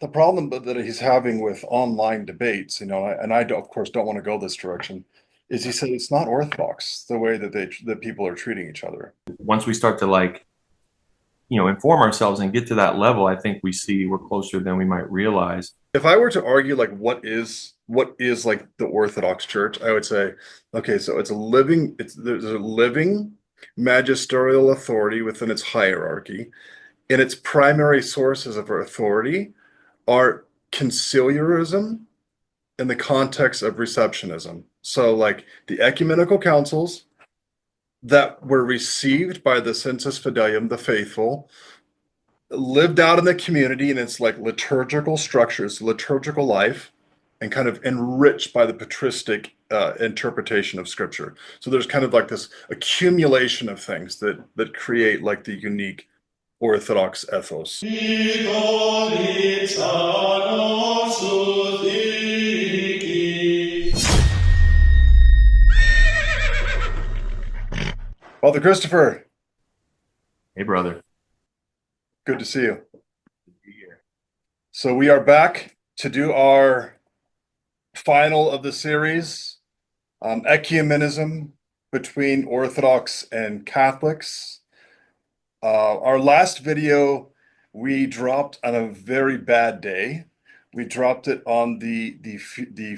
the problem that he's having with online debates, and I of course don't want to go this direction, is he said it's not orthodox the way that people are treating each other. Once we start to inform ourselves and get to that level, I think we see we're closer than we might realize. If I were to argue like what is like the Orthodox Church, I would say, okay, so there's a living magisterial authority within its hierarchy, and its primary sources of authority are conciliarism in the context of receptionism. So like the ecumenical councils that were received by the sensus fidelium, the faithful, lived out in the community and it's like liturgical structures, liturgical life, and kind of enriched by the patristic interpretation of scripture. So there's kind of like this accumulation of things that create like the unique Orthodox ethos. Father Christopher, Hey, brother. good to see you. So we are back to do our final of the series, ecumenism between Orthodox and Catholics. Our last video we dropped on a very bad day. We dropped it on the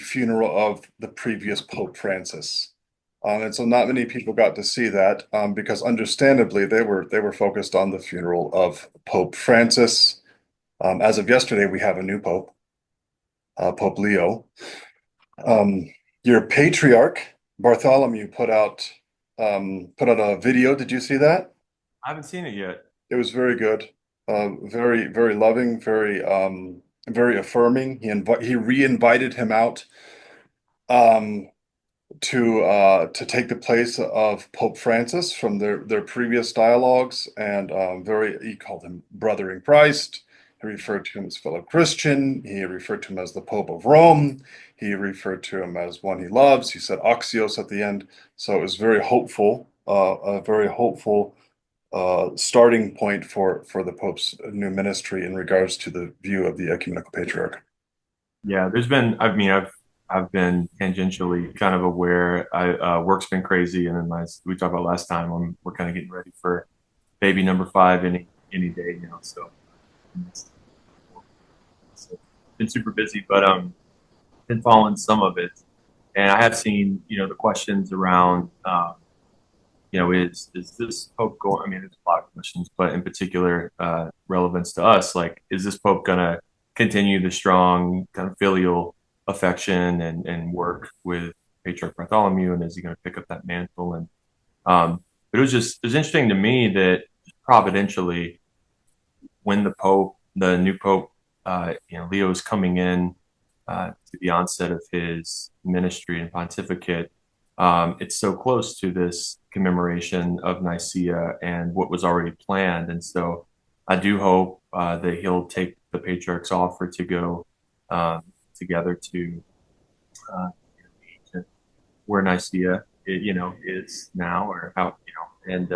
funeral of the previous Pope Francis. And so not many people got to see that because understandably they were focused on the funeral of Pope Francis. As of yesterday, we have a new Pope, Pope Leo. Your patriarch Bartholomew put out a video. Did you see that? I haven't seen it yet. It was very good, very very loving, very affirming. He re-invited him out um, to take the place of Pope Francis from their previous dialogues, and he called him brother in Christ. He referred to him as fellow Christian. He referred to him as the Pope of Rome. He referred to him as one he loves. He said Axios at the end. So it was very hopeful, a very hopeful starting point for the Pope's new ministry in regards to the view of the ecumenical patriarch. Yeah, I've been tangentially kind of aware. Work's been crazy, and then we talked about last time. We're kind of getting ready for baby number five any day now. So it's been super busy, but been following some of it, and I have seen the questions around is this Pope going? I mean, there's a lot of questions, but in particular, relevance to us, like, is this Pope gonna continue the strong kind of filial affection and work with Patriarch Bartholomew, and is he going to pick up that mantle? And but it was interesting to me that providentially, when the new Pope, Leo is coming in to the onset of his ministry and pontificate, it's so close to this commemoration of Nicaea and what was already planned. And so I do hope that he'll take the patriarch's offer to go together to where Nicaea, is now, or how, and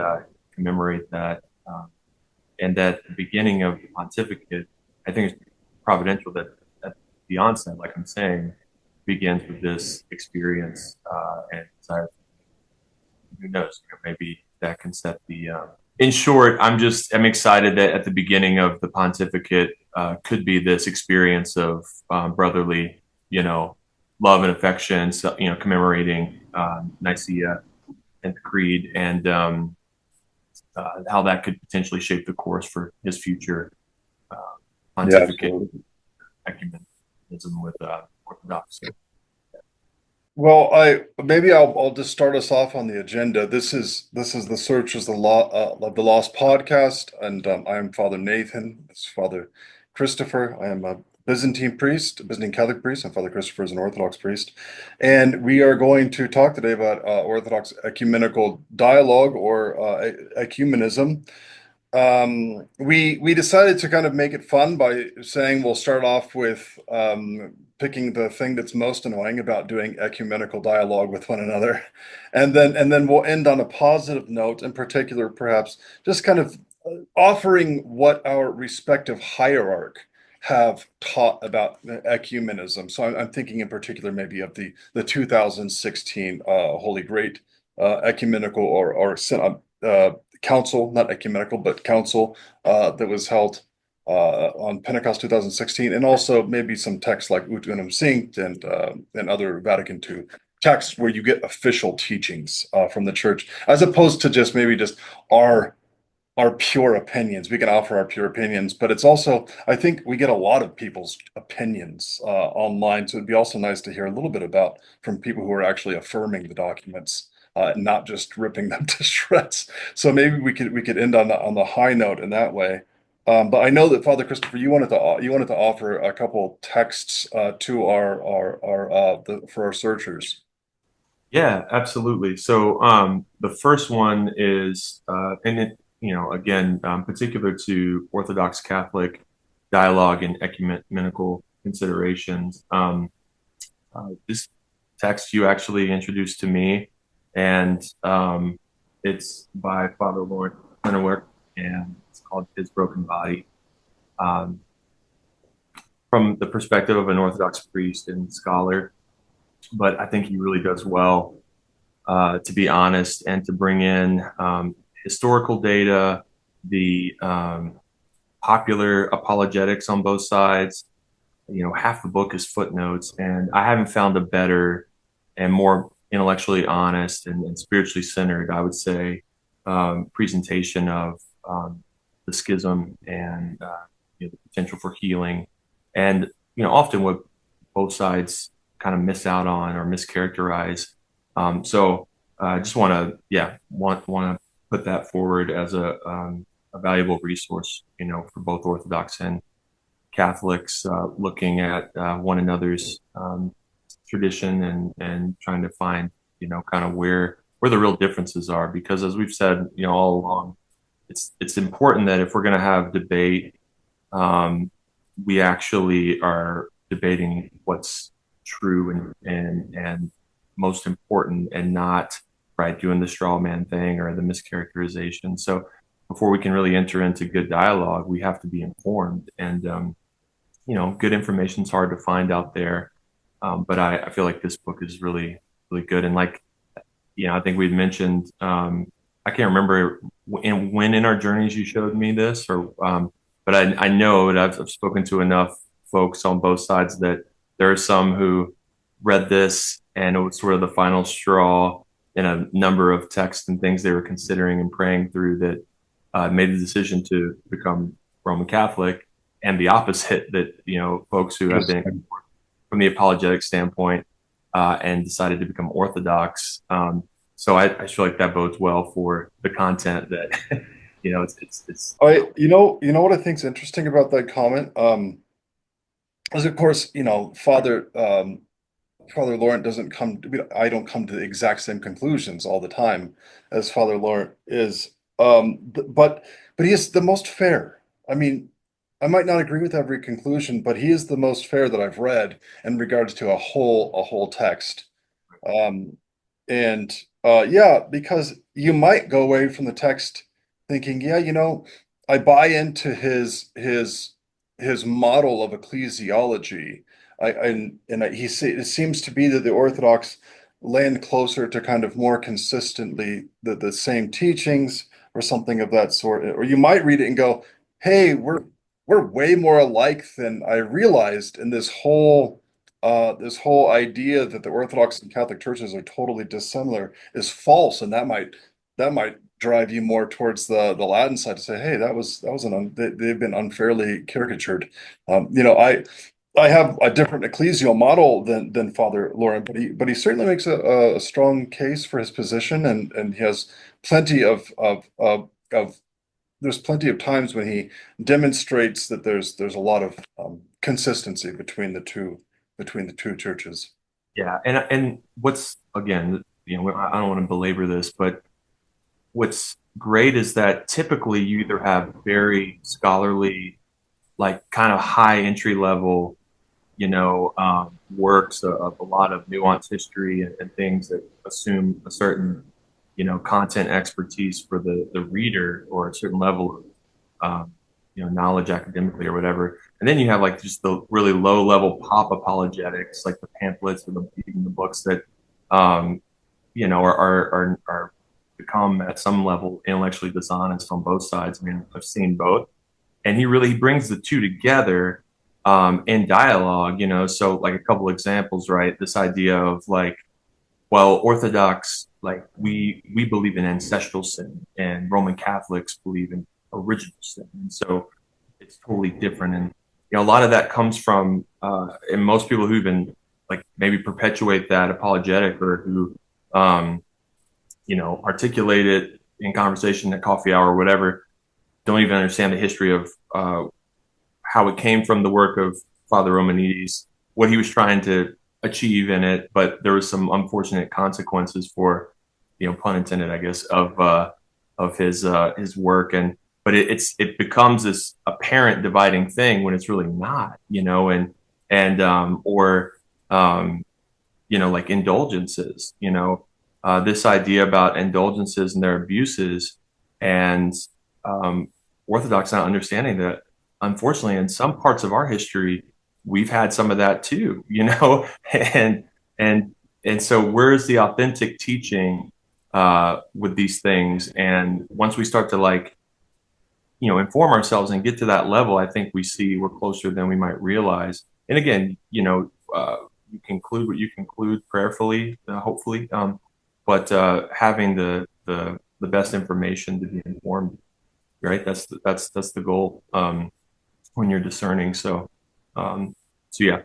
commemorate that. And at the beginning of the pontificate, I think it's providential that at the onset, like I'm saying, begins with this experience and desire. Who knows? Maybe that can set the. In short, I'm excited that at the beginning of the pontificate could be this experience of brotherly, love and affection. So, commemorating Nicaea and the Creed, and how that could potentially shape the course for his future uh, Yeah, pontificate absolutely. ecumenism with Orthodox. Well, I'll just start us off on the agenda. This is the Search is the Law of the Lost podcast, and I am Father Nathan. This is Father Christopher. I am a Byzantine priest, a Byzantine Catholic priest, and Father Christopher is an Orthodox priest. And we are going to talk today about Orthodox ecumenical dialogue or ecumenism. We decided to kind of make it fun by saying we'll start off with picking the thing that's most annoying about doing ecumenical dialogue with one another, and then we'll end on a positive note, in particular, perhaps just kind of offering what our respective hierarch have taught about ecumenism. So I'm thinking in particular maybe of the 2016 Holy Great ecumenical council, not ecumenical, but council that was held on Pentecost 2016, and also maybe some texts like Ut Unum Cinct and other Vatican II texts where you get official teachings from the church, as opposed to just maybe just our our pure opinions. We can offer our pure opinions, but it's also, I think we get a lot of people's opinions online. So it'd be also nice to hear a little bit about from people who are actually affirming the documents, not just ripping them to shreds. So maybe we could end on the high note in that way. But I know that Father Christopher, you wanted to offer a couple texts to for our searchers. Yeah, absolutely. So the first one is, and it, again, particular to Orthodox Catholic dialogue and ecumenical considerations. This text you actually introduced to me, and it's by Father Lawrence Pentarchy, and it's called His Broken Body. Um, from the perspective of an Orthodox priest and scholar, but I think he really does well to be honest, and to bring in historical data, the popular apologetics on both sides. Half the book is footnotes, and I haven't found a better and more intellectually honest and spiritually centered, I would say, presentation of the schism and the potential for healing, and often what both sides kind of miss out on or mischaracterize. So I just want to, want to put that forward as a valuable resource, for both Orthodox and Catholics, looking at one another's tradition and trying to find, kind of where the real differences are. Because as we've said, all along, it's important that if we're going to have debate, we actually are debating what's true and most important, and not right doing the straw man thing or the mischaracterization. So before we can really enter into good dialogue, we have to be informed, and good information is hard to find out there. But I feel like this book is really really good, and like I think we'd mentioned, I can't remember when in our journeys you showed me this, or but I know that I've spoken to enough folks on both sides that there are some who read this and it was sort of the final straw in a number of texts and things they were considering and praying through, that made the decision to become Roman Catholic, and the opposite, that folks who have been from the apologetic standpoint and decided to become Orthodox. So I feel like that bodes well for the content that it's. You know what I think's interesting about that comment, is of course, Father Laurent doesn't come I don't come to the exact same conclusions all the time as Father Laurent is. But he is the most fair. I mean, I might not agree with every conclusion, but he is the most fair that I've read in regards to a whole text. Um, and yeah, because you might go away from the text thinking, yeah, I buy into his model of ecclesiology. It seems to be that the Orthodox land closer to kind of more consistently the same teachings or something of that sort. Or you might read it and go, hey, we're way more alike than I realized in this whole idea that the Orthodox and Catholic churches are totally dissimilar is false, and that might drive you more towards the Latin side to say, hey, they've been unfairly caricatured. I have a different ecclesial model than Father Laurent, but he certainly makes a strong case for his position, and he has plenty of there's plenty of times when he demonstrates that there's a lot of consistency between the two churches. Yeah, and what's, again, I don't want to belabor this, but what's great is that typically you either have very scholarly, like kind of high entry level, works of a lot of nuanced history and things that assume a certain, content expertise for the reader, or a certain level of, knowledge academically or whatever. And then you have like just the really low level pop apologetics, like the pamphlets or even the books that, um, are become at some level intellectually dishonest on both sides. I mean, I've seen both, and he really brings the two together in dialogue. So like a couple examples, right? This idea of like, well, Orthodox, like we believe in ancestral sin, and Roman Catholics believe in original sin, and so it's totally different. And a lot of that comes from, and most people who even like maybe perpetuate that apologetic or who, um, articulate it in conversation at coffee hour or whatever, don't even understand the history of how it came from the work of Father Romanides, what he was trying to achieve in it, but there was some unfortunate consequences for, pun intended, I guess, of his work, and but it becomes this apparent dividing thing when it's really not, and or um, like indulgences, this idea about indulgences and their abuses, and um, Orthodox not understanding that, unfortunately, in some parts of our history, we've had some of that too, and and and so where's the authentic teaching with these things? And once we start to like, inform ourselves and get to that level, I think we see we're closer than we might realize. And again, you conclude what you conclude prayerfully, hopefully, but having the best information to be informed, right? That's the goal when you're discerning. So yeah,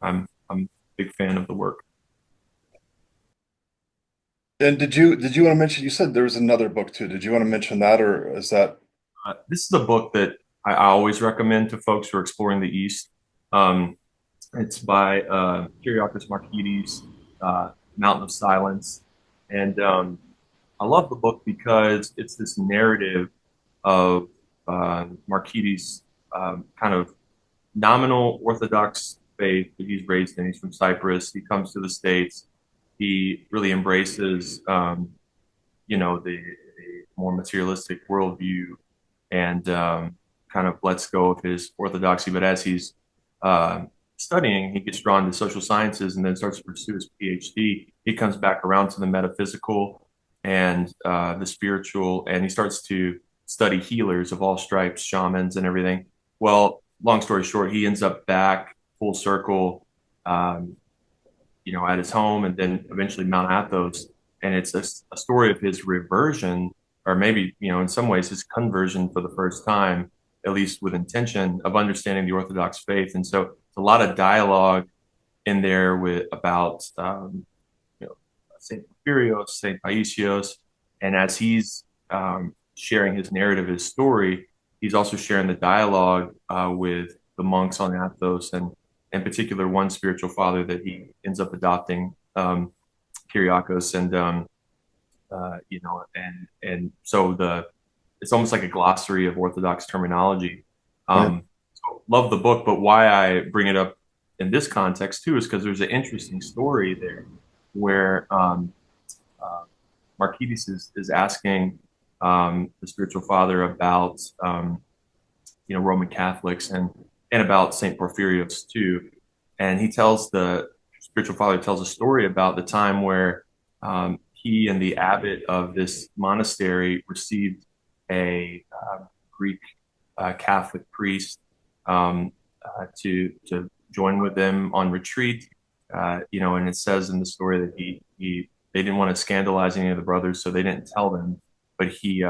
I'm a big fan of the work. And did you want to mention, you said there was another book too. Did you want to mention that, or is that This is a book that I always recommend to folks who are exploring the East. Um, it's by Kyriakos Markides, Mountain of Silence, and I love the book because it's this narrative of Markides' kind of nominal Orthodox faith that he's raised in. He's from Cyprus. He comes to the States. He really embraces, the more materialistic worldview, and kind of lets go of his orthodoxy. But as he's studying, he gets drawn to social sciences and then starts to pursue his PhD. He comes back around to the metaphysical and the spiritual, and he starts to study healers of all stripes, shamans, and everything. Well, long story short, he ends up back full circle, um, at his home, and then eventually Mount Athos. And it's a story of his reversion, or maybe, in some ways, his conversion for the first time, at least with intention of understanding the Orthodox faith. And so a lot of dialogue in there with about Saint Porphyrios, Saint Paisios, and as he's sharing his narrative, his story, he's also sharing the dialogue with the monks on Athos, and in particular one spiritual father that he ends up adopting, Kyriakos, and so it's almost like a glossary of Orthodox terminology. right? So love the book, but why I bring it up in this context too is because there's an interesting story there where uh, Markides is asking the spiritual father about Roman Catholics, and about Saint Porphyrios too, and the spiritual father tells a story about the time where he and the abbot of this monastery received a Greek Catholic priest to join with them on retreat. And it says in the story that he they didn't want to scandalize any of the brothers, so they didn't tell them. But he,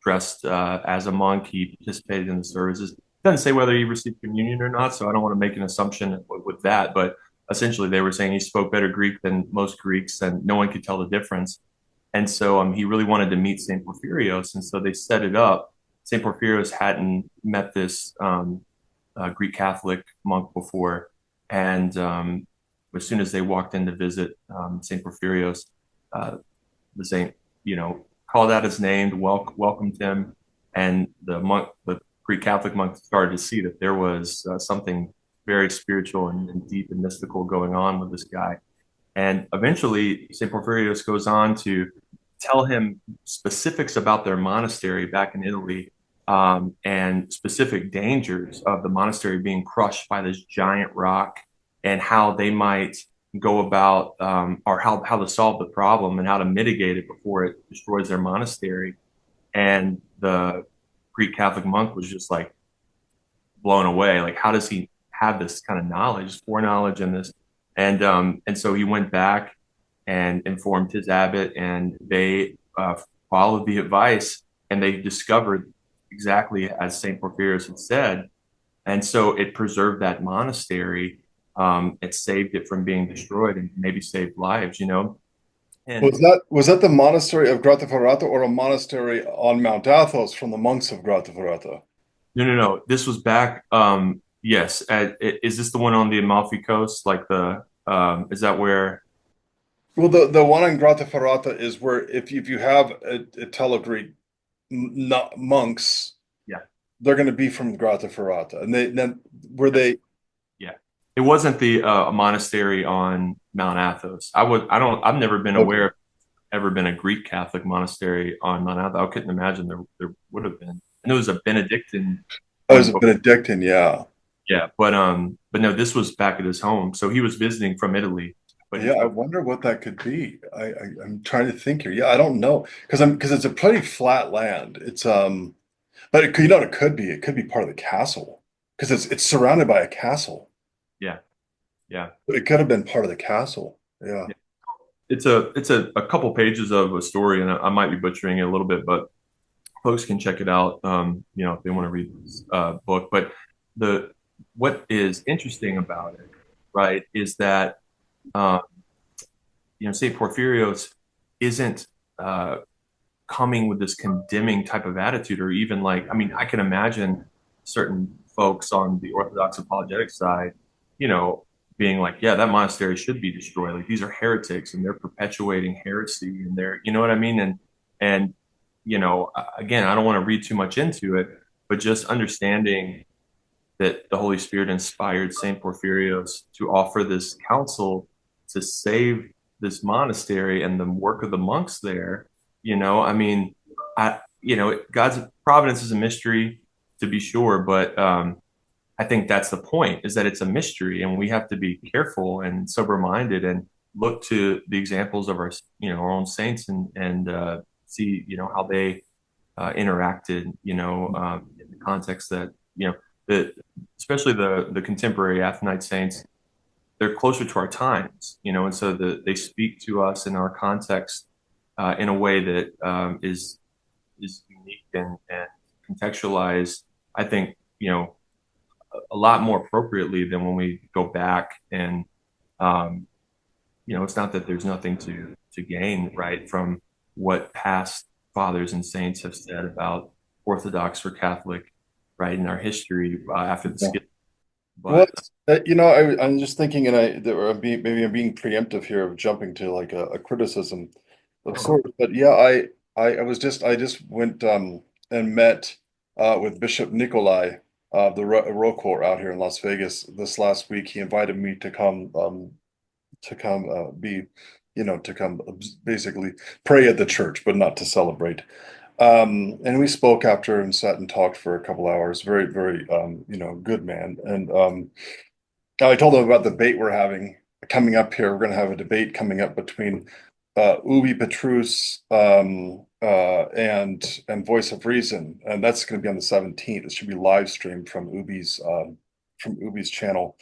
dressed as a monk. He participated in the services. It doesn't say whether he received communion or not, so I don't want to make an assumption with that. But essentially, they were saying he spoke better Greek than most Greeks, and no one could tell the difference. And so he really wanted to meet St. Porphyrios, and so they set it up. St. Porphyrios hadn't met this Greek Catholic monk before, and as soon as they walked in to visit St. Porphyrios, the saint, called out his name, welcomed him, and the Greek Catholic monk, started to see that there was something very spiritual and deep and mystical going on with this guy. And eventually, St. Porphyrios goes on to tell him specifics about their monastery back in Italy, and specific dangers of the monastery being crushed by this giant rock, and how they might go about, or how to solve the problem and how to mitigate it before it destroys their monastery. And the Greek Catholic monk was just like blown away. Like, how does he have this kind of knowledge, foreknowledge in this? And so he went back and informed his abbot, and they followed the advice, and they discovered exactly as Saint Porphyrios had said. And so it preserved that monastery. It saved it from being destroyed and maybe saved lives, you know? And Was that the monastery of Grottaferrata or a monastery on Mount Athos from the monks of Grottaferrata? no, no, no. This was back. Yes. Is this the one on the Amalfi Coast? Like is that where? Well, the one in Grottaferrata is where if you have a Telegreek not monks, Yeah. they're going to be from Grottaferrata, and they then were Yes. they. Yeah. It wasn't the monastery on Mount Athos. I've never been aware Okay. of ever been a Greek Catholic monastery on Mount Athos. I couldn't imagine there would have been. I know it was a Benedictine Oh, it was one, a but Benedictine, yeah. yeah, but no, this was back at his home. So he was visiting from Italy, but he Yeah, I drove. wonder what that could be. I'm trying to think here. Yeah, I don't know because it's a pretty flat land. But it could, it could be. It could be part of the castle because it's surrounded by a castle. Yeah, yeah. It could have been part of the castle. Yeah. Yeah. It's a couple pages of a story, and I might be butchering it a little bit, but folks can check it out. If they want to read this book. But the what is interesting about it, right, is that uh, Saint Porphyrios isn't uh, coming with this condemning type of attitude, or even like, I mean, I can imagine certain folks on the Orthodox apologetic side, you know, being like, yeah, that monastery should be destroyed. Like, these are heretics and they're perpetuating heresy, and they're, you know what I mean? And, again, I don't want to read too much into it, but just understanding that the Holy Spirit inspired Saint Porphyrios to offer this counsel to save this monastery and the work of the monks there. I mean, God's providence is a mystery, to be sure, but I think that's the point, is that it's a mystery, and we have to be careful and sober minded and look to the examples of our own saints, and see, how they interacted, in the context that, the, especially the contemporary Athonite saints, they're closer to our times, and so they speak to us in our context in a way that is unique and contextualized. I think, a lot more appropriately than when we go back and um, it's not that there's nothing to gain, right, from what past fathers and saints have said about Orthodox or Catholic, right, in our history after the Yeah. schism. Well, But I'm just thinking, maybe I'm being preemptive here of jumping to like a criticism of sorts. But yeah, I just went and met with Bishop Nikolai of the Rocor out here in Las Vegas this last week. He invited me to come be, to come basically pray at the church, but not to celebrate. And we spoke after and sat and talked for a couple hours. Very, very, good man. And I told him about the debate we're having coming up here. We're going to have a debate coming up between Ubi Petrus and Voice of Reason, and that's going to be on the 17th. It should be live streamed from Ubi's channel.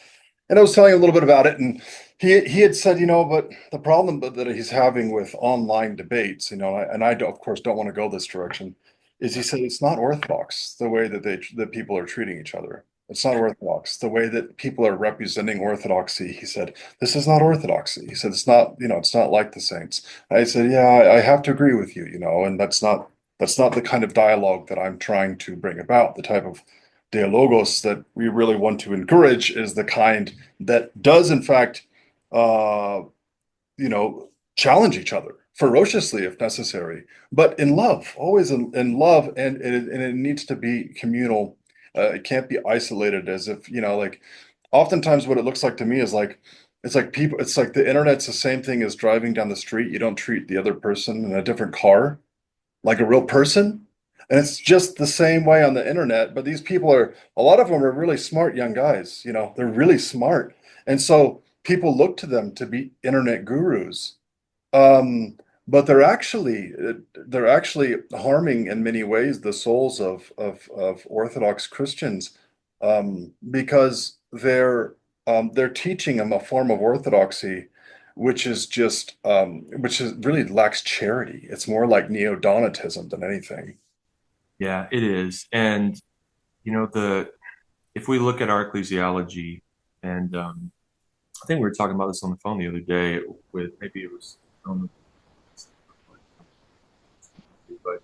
And I was telling him a little bit about it, and he had said, but the problem that he's having with online debates, and I of course don't want to go this direction, is he said it's not orthodox the way that people are treating each other. It's not orthodox the way that people are representing orthodoxy. He said this is not orthodoxy. He said it's not like the saints. I said, yeah, I have to agree with you, and that's not the kind of dialogue that I'm trying to bring about. The type of dialogos that we really want to encourage is the kind that does, in fact, uh, challenge each other ferociously if necessary, but in love, always in love, and it needs to be communal. It can't be isolated as if, like oftentimes what it looks like to me is like it's like the internet's the same thing as driving down the street. You don't treat the other person in a different car like a real person. And it's just the same way on the internet, but these people are, a lot of them are really smart young guys, they're really smart. And so people look to them to be internet gurus. Um, but they're actually harming in many ways the souls of Orthodox Christians, because they're teaching them a form of orthodoxy which is really lacks charity. It's more like neo-Donatism than anything. Yeah, it is. And the if we look at our ecclesiology, and I think we were talking about this on the phone the other day with maybe it was on but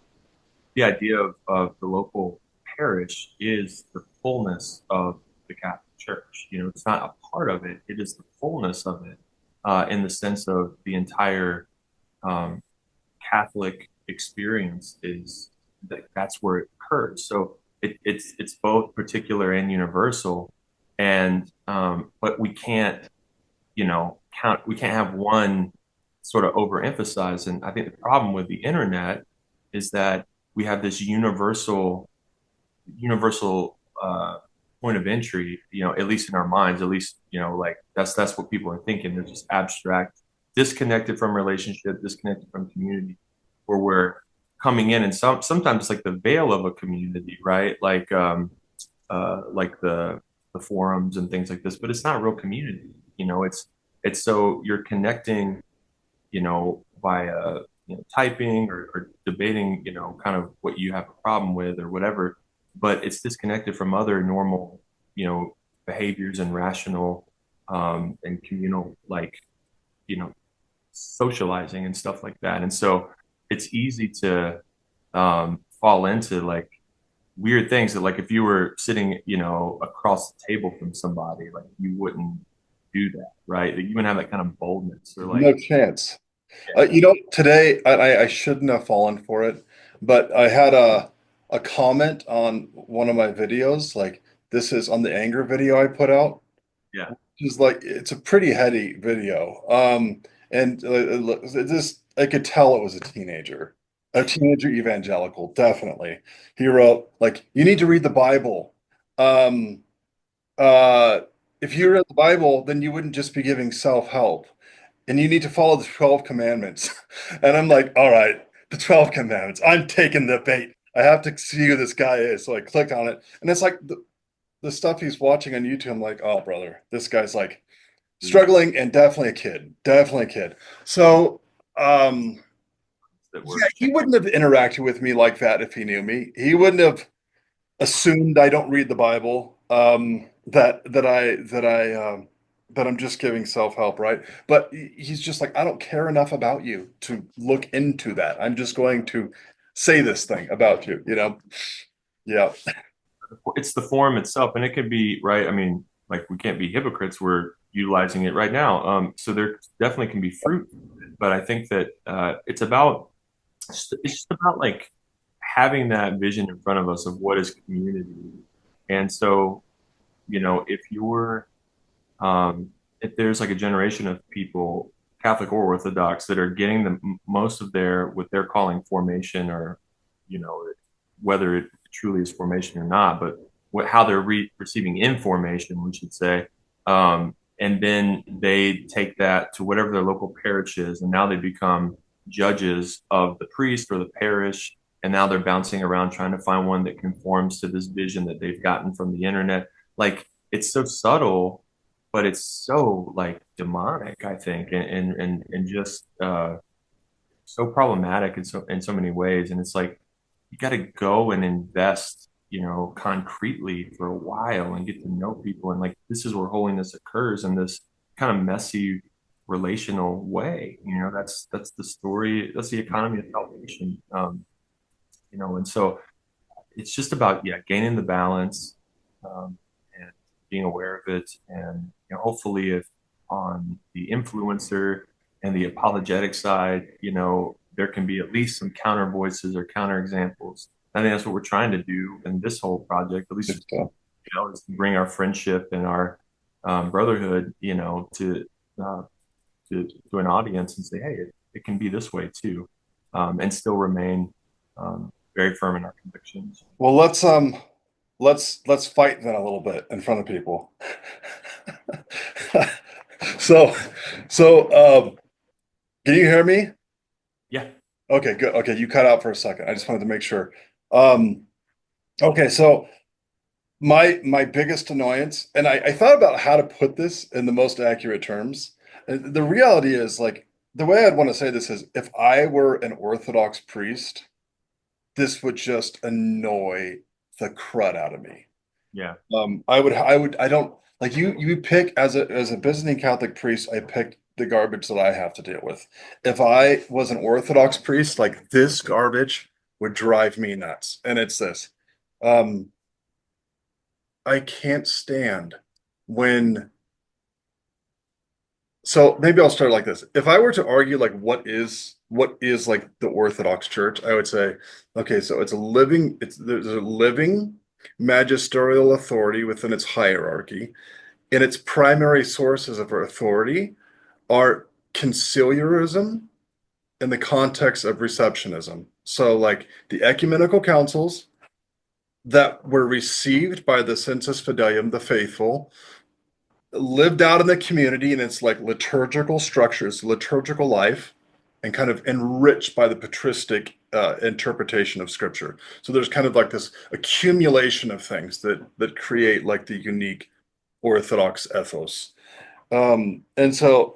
the idea of the local parish is the fullness of the Catholic Church. It's not a part of it; it is the fullness of it, in the sense of the entire um, Catholic experience is that's where it occurs. So it's both particular and universal, and but we can't count. We can't have one sort of overemphasize. And I think the problem with the internet is that we have this universal point of entry, at least in our minds, at least, like that's what people are thinking. They're just abstract, disconnected from relationship, disconnected from community, where we're coming in and sometimes it's like the veil of a community, right? Like the forums and things like this, but it's not real community. It's so you're connecting, via typing or debating, kind of what you have a problem with or whatever, but it's disconnected from other normal, behaviors and rational and communal, like, you know, socializing and stuff like that. And so it's easy to fall into like weird things that, like, if you were sitting, across the table from somebody, like you wouldn't do that, right? Like, you wouldn't have that kind of boldness or like, No chance. Today I shouldn't have fallen for it, but I had a comment on one of my videos, like this is on the anger video I put out. yeah, It's like it's a pretty heady video. And it just I could tell it was a teenager evangelical, definitely. He wrote like, "You need to read the Bible. Um, uh, if you read the Bible, then you wouldn't just be giving self-help, and you need to follow the 12 commandments." And I'm like, "All right, the 12 commandments. I'm taking the bait. I have to see who this guy is." So I click on it, and it's like the stuff he's watching on YouTube. I'm like, "Oh, brother, this guy's like." Struggling and definitely a kid, definitely a kid. So, that yeah, were he wouldn't have interacted with me like that if he knew me. He wouldn't have assumed I don't read the Bible, that I'm just giving self-help, right? But he's just like, I don't care enough about you to look into that. I'm just going to say this thing about you. Yeah. it's the form itself, and it could be right. I mean, like, we can't be hypocrites. We're utilizing it right now. So there definitely can be fruit, but I think that it's just about like having that vision in front of us of what is community. And so, if if there's like a generation of people, Catholic or Orthodox, that are getting most of their what they're calling formation, or you know, whether it truly is formation or not, but how they're receiving information, we should say. And then they take that to whatever their local parish is, and now they become judges of the priest or the parish. And now they're bouncing around trying to find one that conforms to this vision that they've gotten from the internet. Like, it's so subtle, but it's so like demonic, I think, and just so problematic in so many ways. And it's like you got to go and invest, concretely for a while and get to know people. And like, this is where holiness occurs in this kind of messy relational way. That's the story. That's the economy of salvation. And so it's just about, yeah, gaining the balance, and being aware of it. And hopefully, if on the influencer and the apologetic side, there can be at least some counter voices or counter examples. I think that's what we're trying to do in this whole project, at least, is to bring our friendship and our brotherhood, uh, to an audience and say, hey, it can be this way too, and still remain very firm in our convictions. Well, let's fight then a little bit in front of people. So can you hear me? Yeah. Okay, good. Okay, you cut out for a second. I just wanted to make sure. Um, okay, so my biggest annoyance, and I thought about how to put this in the most accurate terms. The reality is, like, the way I'd want to say this is, if I were an Orthodox priest, this would just annoy the crud out of me. Yeah. I don't like you pick as a Byzantine Catholic priest, I picked the garbage that I have to deal with. If I was an Orthodox priest, like this garbage would drive me nuts. And it's this. Um, I can't stand when, so maybe I'll start like this. If I were to argue like what is like the Orthodox Church, I would say, okay, so there's a living magisterial authority within its hierarchy, and its primary sources of authority are conciliarism in the context of receptionism. So like the ecumenical councils that were received by the sensus fidelium, the faithful, lived out in the community and its like liturgical structures, liturgical life, and kind of enriched by the patristic interpretation of scripture. So there's kind of like this accumulation of things that create like the unique Orthodox ethos. And so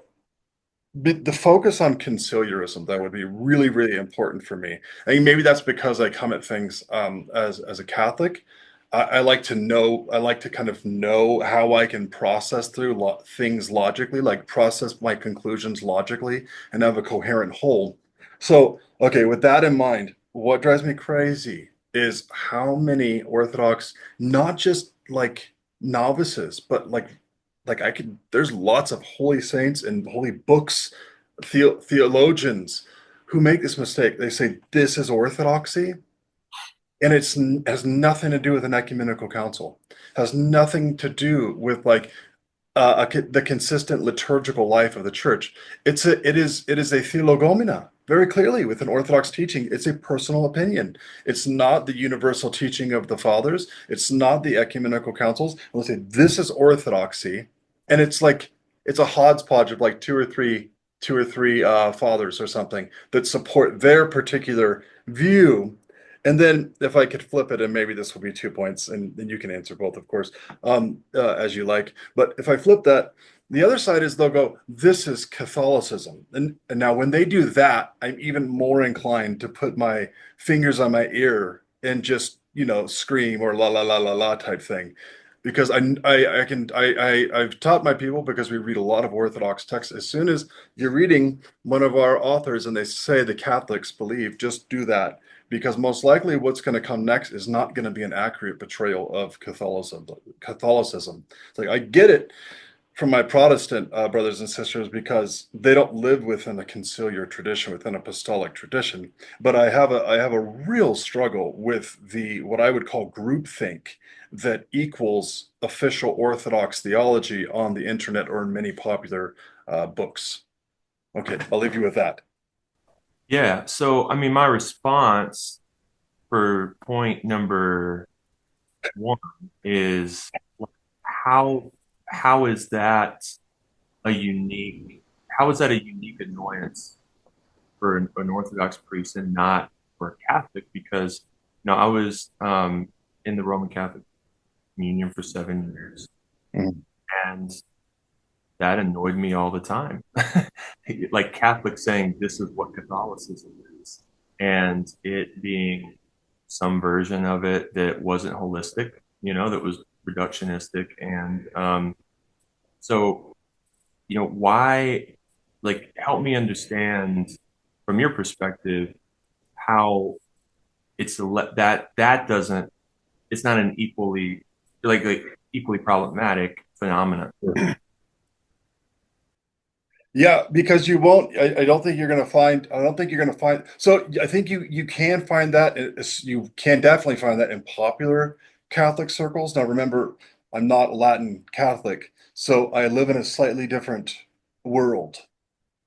the focus on conciliarism that would be really, really important for me. I think maybe that's because I come at things as a Catholic. I like to know, I like to kind of know how I can process through things logically, like process my conclusions logically and have a coherent whole. So, okay, with that in mind, what drives me crazy is how many Orthodox, not just like novices, but like I could, there's lots of holy saints and holy books, theologians who make this mistake. They say this is orthodoxy, and has nothing to do with an ecumenical council. It has nothing to do with like the consistent liturgical life of the church. It is a theologomena. Very clearly, with an Orthodox teaching, it's a personal opinion. It's not the universal teaching of the fathers. It's not the ecumenical councils. And let's say this is orthodoxy, and it's like it's a hodgepodge of like two or three fathers or something that support their particular view. And then if I could flip it, and maybe this will be 2 points, and then you can answer both, of course, as you like. But if I flip that, the other side is they'll go, this is Catholicism. And now when they do that, I'm even more inclined to put my fingers on my ear and just, scream or la la la la la type thing. Because I've taught my people, because we read a lot of Orthodox texts. As soon as you're reading one of our authors and they say the Catholics believe, just do that, because most likely what's going to come next is not going to be an accurate portrayal of Catholicism. It's like I get it from my Protestant brothers and sisters, because they don't live within a conciliar tradition, within apostolic tradition. But I have a real struggle with the what I would call groupthink that equals official Orthodox theology on the internet or in many popular books. Okay, I'll leave you with that. Yeah. So, I mean, my response for point number one is how how is that a unique how is that a unique annoyance for an Orthodox priest and not for a Catholic? Because I was in the Roman Catholic Communion for 7 years, Mhm. and that annoyed me all the time. Like Catholics saying this is what Catholicism is, and it being some version of it that wasn't holistic, that was reductionistic. And so, why, like, help me understand from your perspective how that doesn't, it's not an like equally problematic phenomenon. Yeah, because you won't. I don't think you're going to find. I don't think you're going to find. So I think you can find that. You can definitely find that in popular Catholic circles. Now remember, I'm not Latin Catholic, so I live in a slightly different world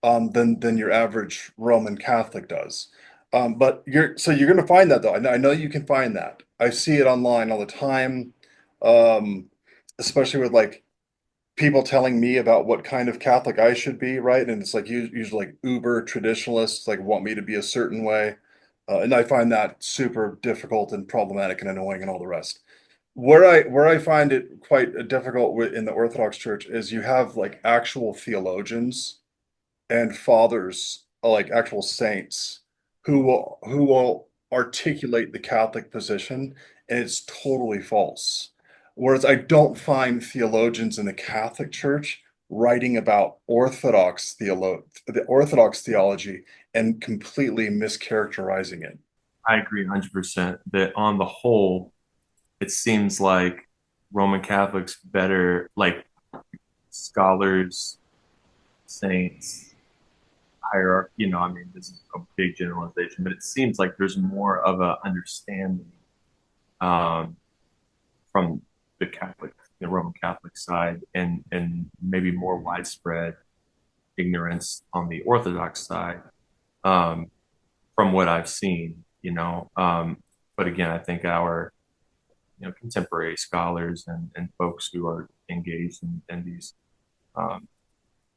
than your average Roman Catholic does. But you're going to find that though. I know you can find that. I see it online all the time, um, especially with like people telling me about what kind of Catholic I should be, right? And it's like usually like uber traditionalists like want me to be a certain way, and I find that super difficult and problematic and annoying and all the rest. Where I find it quite difficult in the Orthodox Church is you have like actual theologians and fathers, like actual saints, who will articulate the Catholic position, and it's totally false. Whereas I don't find theologians in the Catholic Church writing about the Orthodox theology and completely mischaracterizing it. I agree 100% that on the whole, it seems like Roman Catholics better, like scholars, saints, hierarchy. I mean, this is a big generalization, but it seems like there's more of a understanding um, from the Roman Catholic side, and maybe more widespread ignorance on the Orthodox side, um, from what I've seen. But again, I think our contemporary scholars and folks who are engaged in these um,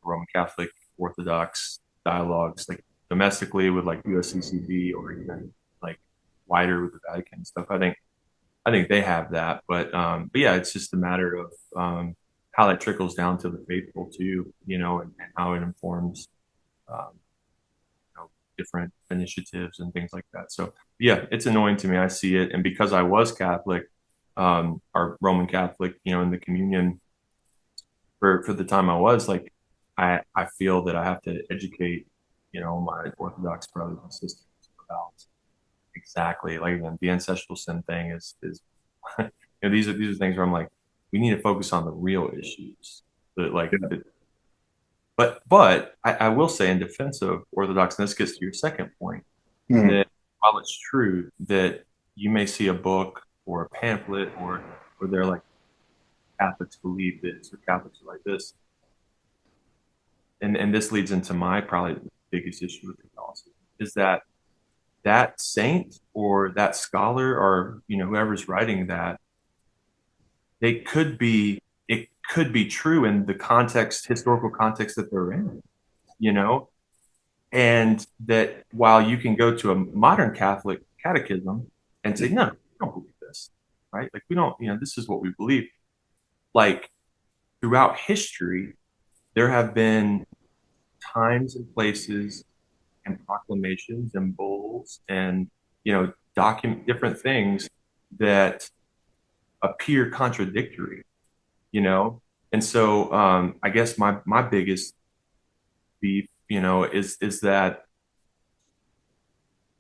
Roman Catholic Orthodox dialogues, like domestically with like USCCB or even like wider with the Vatican and stuff. I think they have that, but yeah, it's just a matter of how that trickles down to the faithful too, and how it informs um, different initiatives and things like that. So yeah, it's annoying to me. I see it, and because I was Catholic, or Roman Catholic, in the communion for the time I was, like I feel that I have to educate, my Orthodox brothers and sisters about exactly like again, the ancestral sin thing is these are things where I'm like, we need to focus on the real issues. That like Yeah. but I will say in defense of Orthodox, and this gets to your second point, Hmm. that while it's true that you may see a book or a pamphlet or they're like Catholics believe this or Catholics are like this, and this leads into my probably biggest issue with Catholicism is that that saint or that scholar or whoever's writing that, they could be it could be true in the historical context that they're in, you know and that while you can go to a modern Catholic catechism and say, no, we don't believe this, right? Like, we don't, this is what we believe. Like, throughout history, there have been times and places and proclamations and bulls and, document different things that appear contradictory, you know? And so, I guess my biggest beef, is that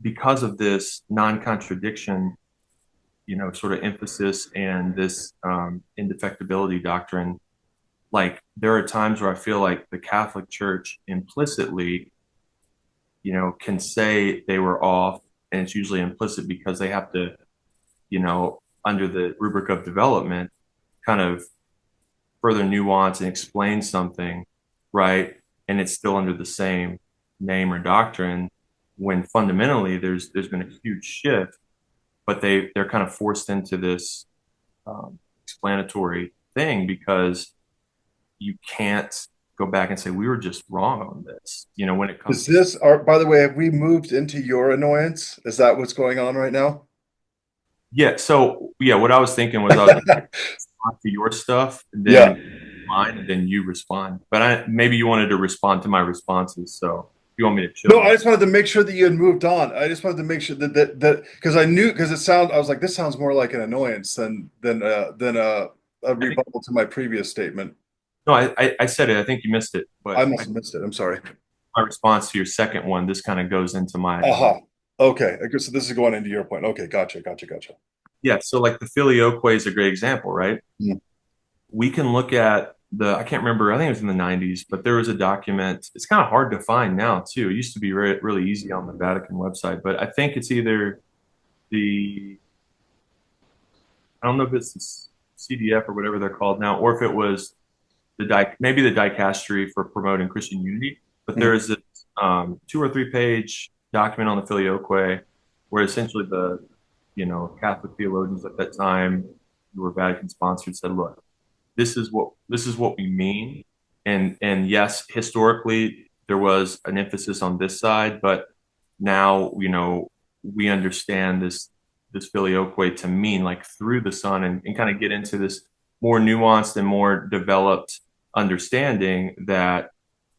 because of this non-contradiction, sort of emphasis and this indefectibility doctrine, like there are times where I feel like the Catholic Church implicitly, can say they were off, and it's usually implicit because they have to, under the rubric of development, kind of further nuance and explain something, right? And it's still under the same name or doctrine when fundamentally there's been a huge shift, but they're kind of forced into this explanatory thing because you can't go back and say we were just wrong on this. When it comes Is to this our, by the way, have we moved into your annoyance? Is that what's going on right now? yeah. So yeah, what I was thinking was I was going to respond to your stuff, and Yeah. then mine, and then you respond. But maybe you wanted to respond to my responses, so if you want me to chill No, I now. just wanted to make sure that you had moved on. I just wanted to make sure that because I knew because I was like, this sounds more like an annoyance than a I think rebuttal to my previous statement. no, I said it. I think you missed it, I but must have missed it. I'm sorry. my response to your second one, this kind of goes into my Aha. Okay. Okay, so this is going into your point. Okay, gotcha. yeah. So like the filioque is a great example, right? Mm. We can look at I can't remember, I think it was in the 90s, but there was a document. It's kind of hard to find now, too. It used to be really easy on the Vatican website, but I think it's either the, I don't know if it's the CDF or whatever they're called now, or if it was maybe the dicastery for promoting Christian unity. But Mm. there is this 2 or 3 page document on the filioque, where essentially the Catholic theologians at that time who were Vatican sponsored said, look, this is what we mean. And yes, historically there was an emphasis on this side, but now we understand this filioque to mean like through the Son, and kind of get into this more nuanced and more developed understanding that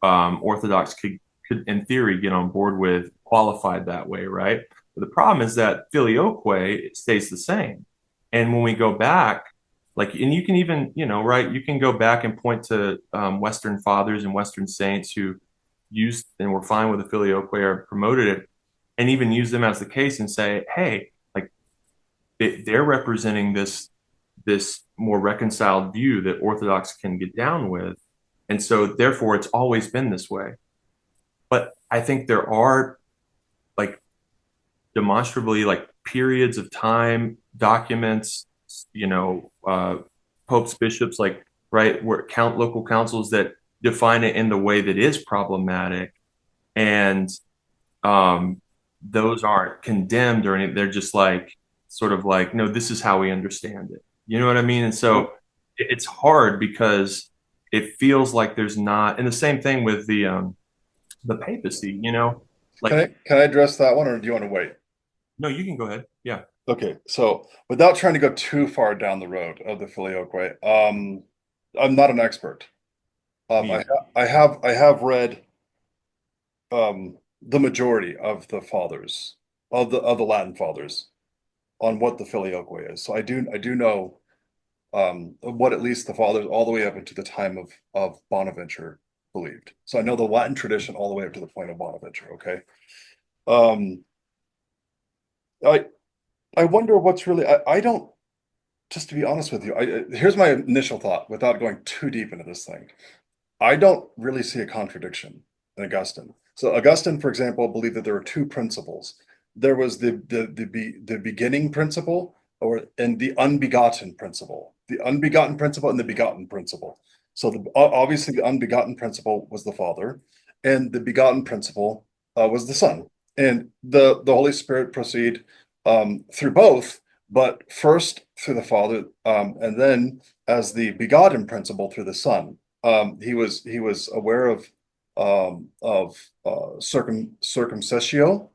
Orthodox could in theory get on board with, qualified that way, right? But the problem is that filioque, it stays the same. And when we go back, like, and you can even, right, you can go back and point to Western fathers and Western saints who used and were fine with the filioque or promoted it, and even use them as the case and say, hey, like they're representing this more reconciled view that Orthodox can get down with, and so therefore it's always been this way. But I think there are like demonstrably like periods of time, documents, popes, bishops, like, right, where local councils that define it in the way that is problematic, and um, those aren't condemned or anything. They're just like sort of like, no, this is how we understand it. You know what I mean? And so it's hard because it feels like there's not, and the same thing with the papacy. Can Like, I address that one, or do you want to wait? no, you can go ahead. Yeah. Okay, so without trying to go too far down the road of the filioque, I'm not an expert. Me either. I have read the majority of the fathers of the Latin fathers on what the filioque is. So I do know what at least the fathers all the way up into the time of Bonaventure believed. So I know the Latin tradition all the way up to the point of Bonaventure. Okay, um, I I wonder what's really I don't just to be honest with you. Here's my initial thought without going too deep into this thing. I don't really see a contradiction in Augustine. So Augustine, for example, believed that there were two principles. There was the beginning principle, or and the unbegotten principle. The unbegotten principle and the begotten principle. So obviously the unbegotten principle was the Father, and the begotten principle was the Son. And the Holy Spirit proceed through both, but first through the Father, and then as the begotten principle through the Son. He was aware of circumcessio,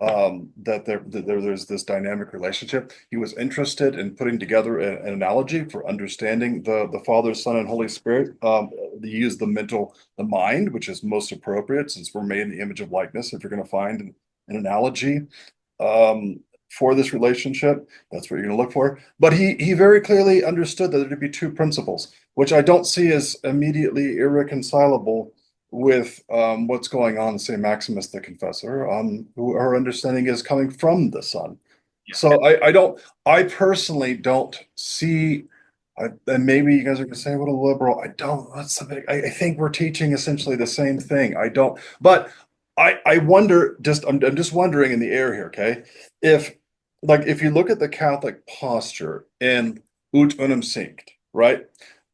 that there's this dynamic relationship. He was interested in putting together an analogy for understanding the Father, Son, and Holy Spirit. He used the mind, which is most appropriate since we're made in the image of likeness. If you're going to find an analogy um, for this relationship, that's what you're going to look for. But he very clearly understood that there'd be two principles, which I don't see as immediately irreconcilable with what's going on in St. Maximus the Confessor, who her understanding is coming from the Son. Yeah. So I personally don't see, and maybe you guys are going to say, what a liberal. I don't, that's something, I think we're teaching essentially the same thing. I don't, but I wonder, I'm just wondering in the air here, okay? If, like, if you look at the Catholic posture in Ut Unum Cinct, right?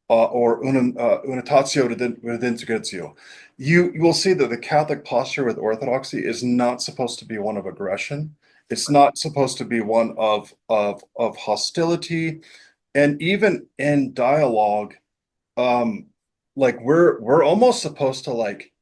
Or unitatio redintegratio, you will see that the Catholic posture with Orthodoxy is not supposed to be one of aggression. It's not supposed to be one of hostility, and even in dialogue, um, like we're almost supposed to like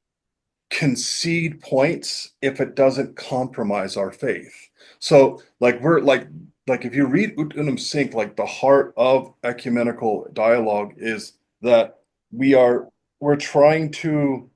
concede points if it doesn't compromise our faith. So like we're like if you read Ut Unum Cinct, like the heart of ecumenical dialogue is that we're trying to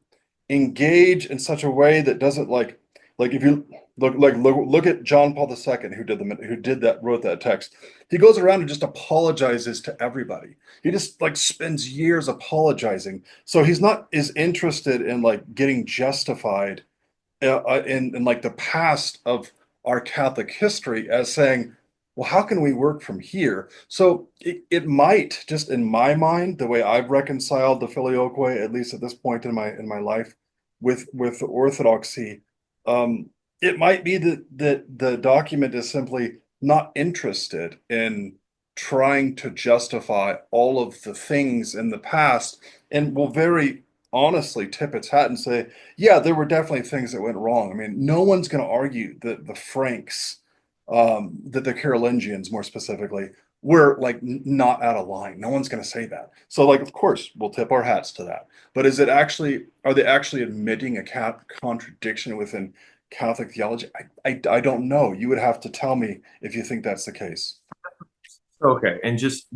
engage in such a way that doesn't like if you look at John Paul II, who did that, wrote that text. He goes around and just apologizes to everybody. He just like spends years apologizing. So he's not as interested in like getting justified in like the past of our Catholic history as saying, well, how can we work from here? So it might, just in my mind, the way I've reconciled the filioque, at least at this point in my life, with orthodoxy, um, it might be that the document is simply not interested in trying to justify all of the things in the past, and will very honestly tip its hat and say, yeah, there were definitely things that went wrong. I mean, no one's going to argue that the Franks, that the Carolingians more specifically, were like not out of line. No one's going to say that. So, like, of course, we'll tip our hats to that. But is it actually, are they actually admitting a contradiction within Catholic theology? I don't know. You would have to tell me if you think that's the case. Okay, and just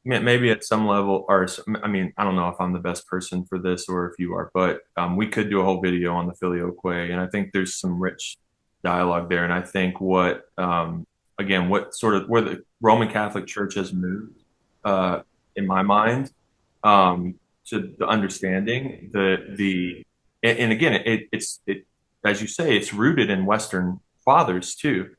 maybe at some level, or I mean, I don't know if I'm the best person for this or if you are, but we could do a whole video on the filioque, and I think there's some rich dialogue there. And I think what again, what sort of where the Roman Catholic Church has moved, in my mind, to the understanding and again, it as you say, it's rooted in Western fathers too.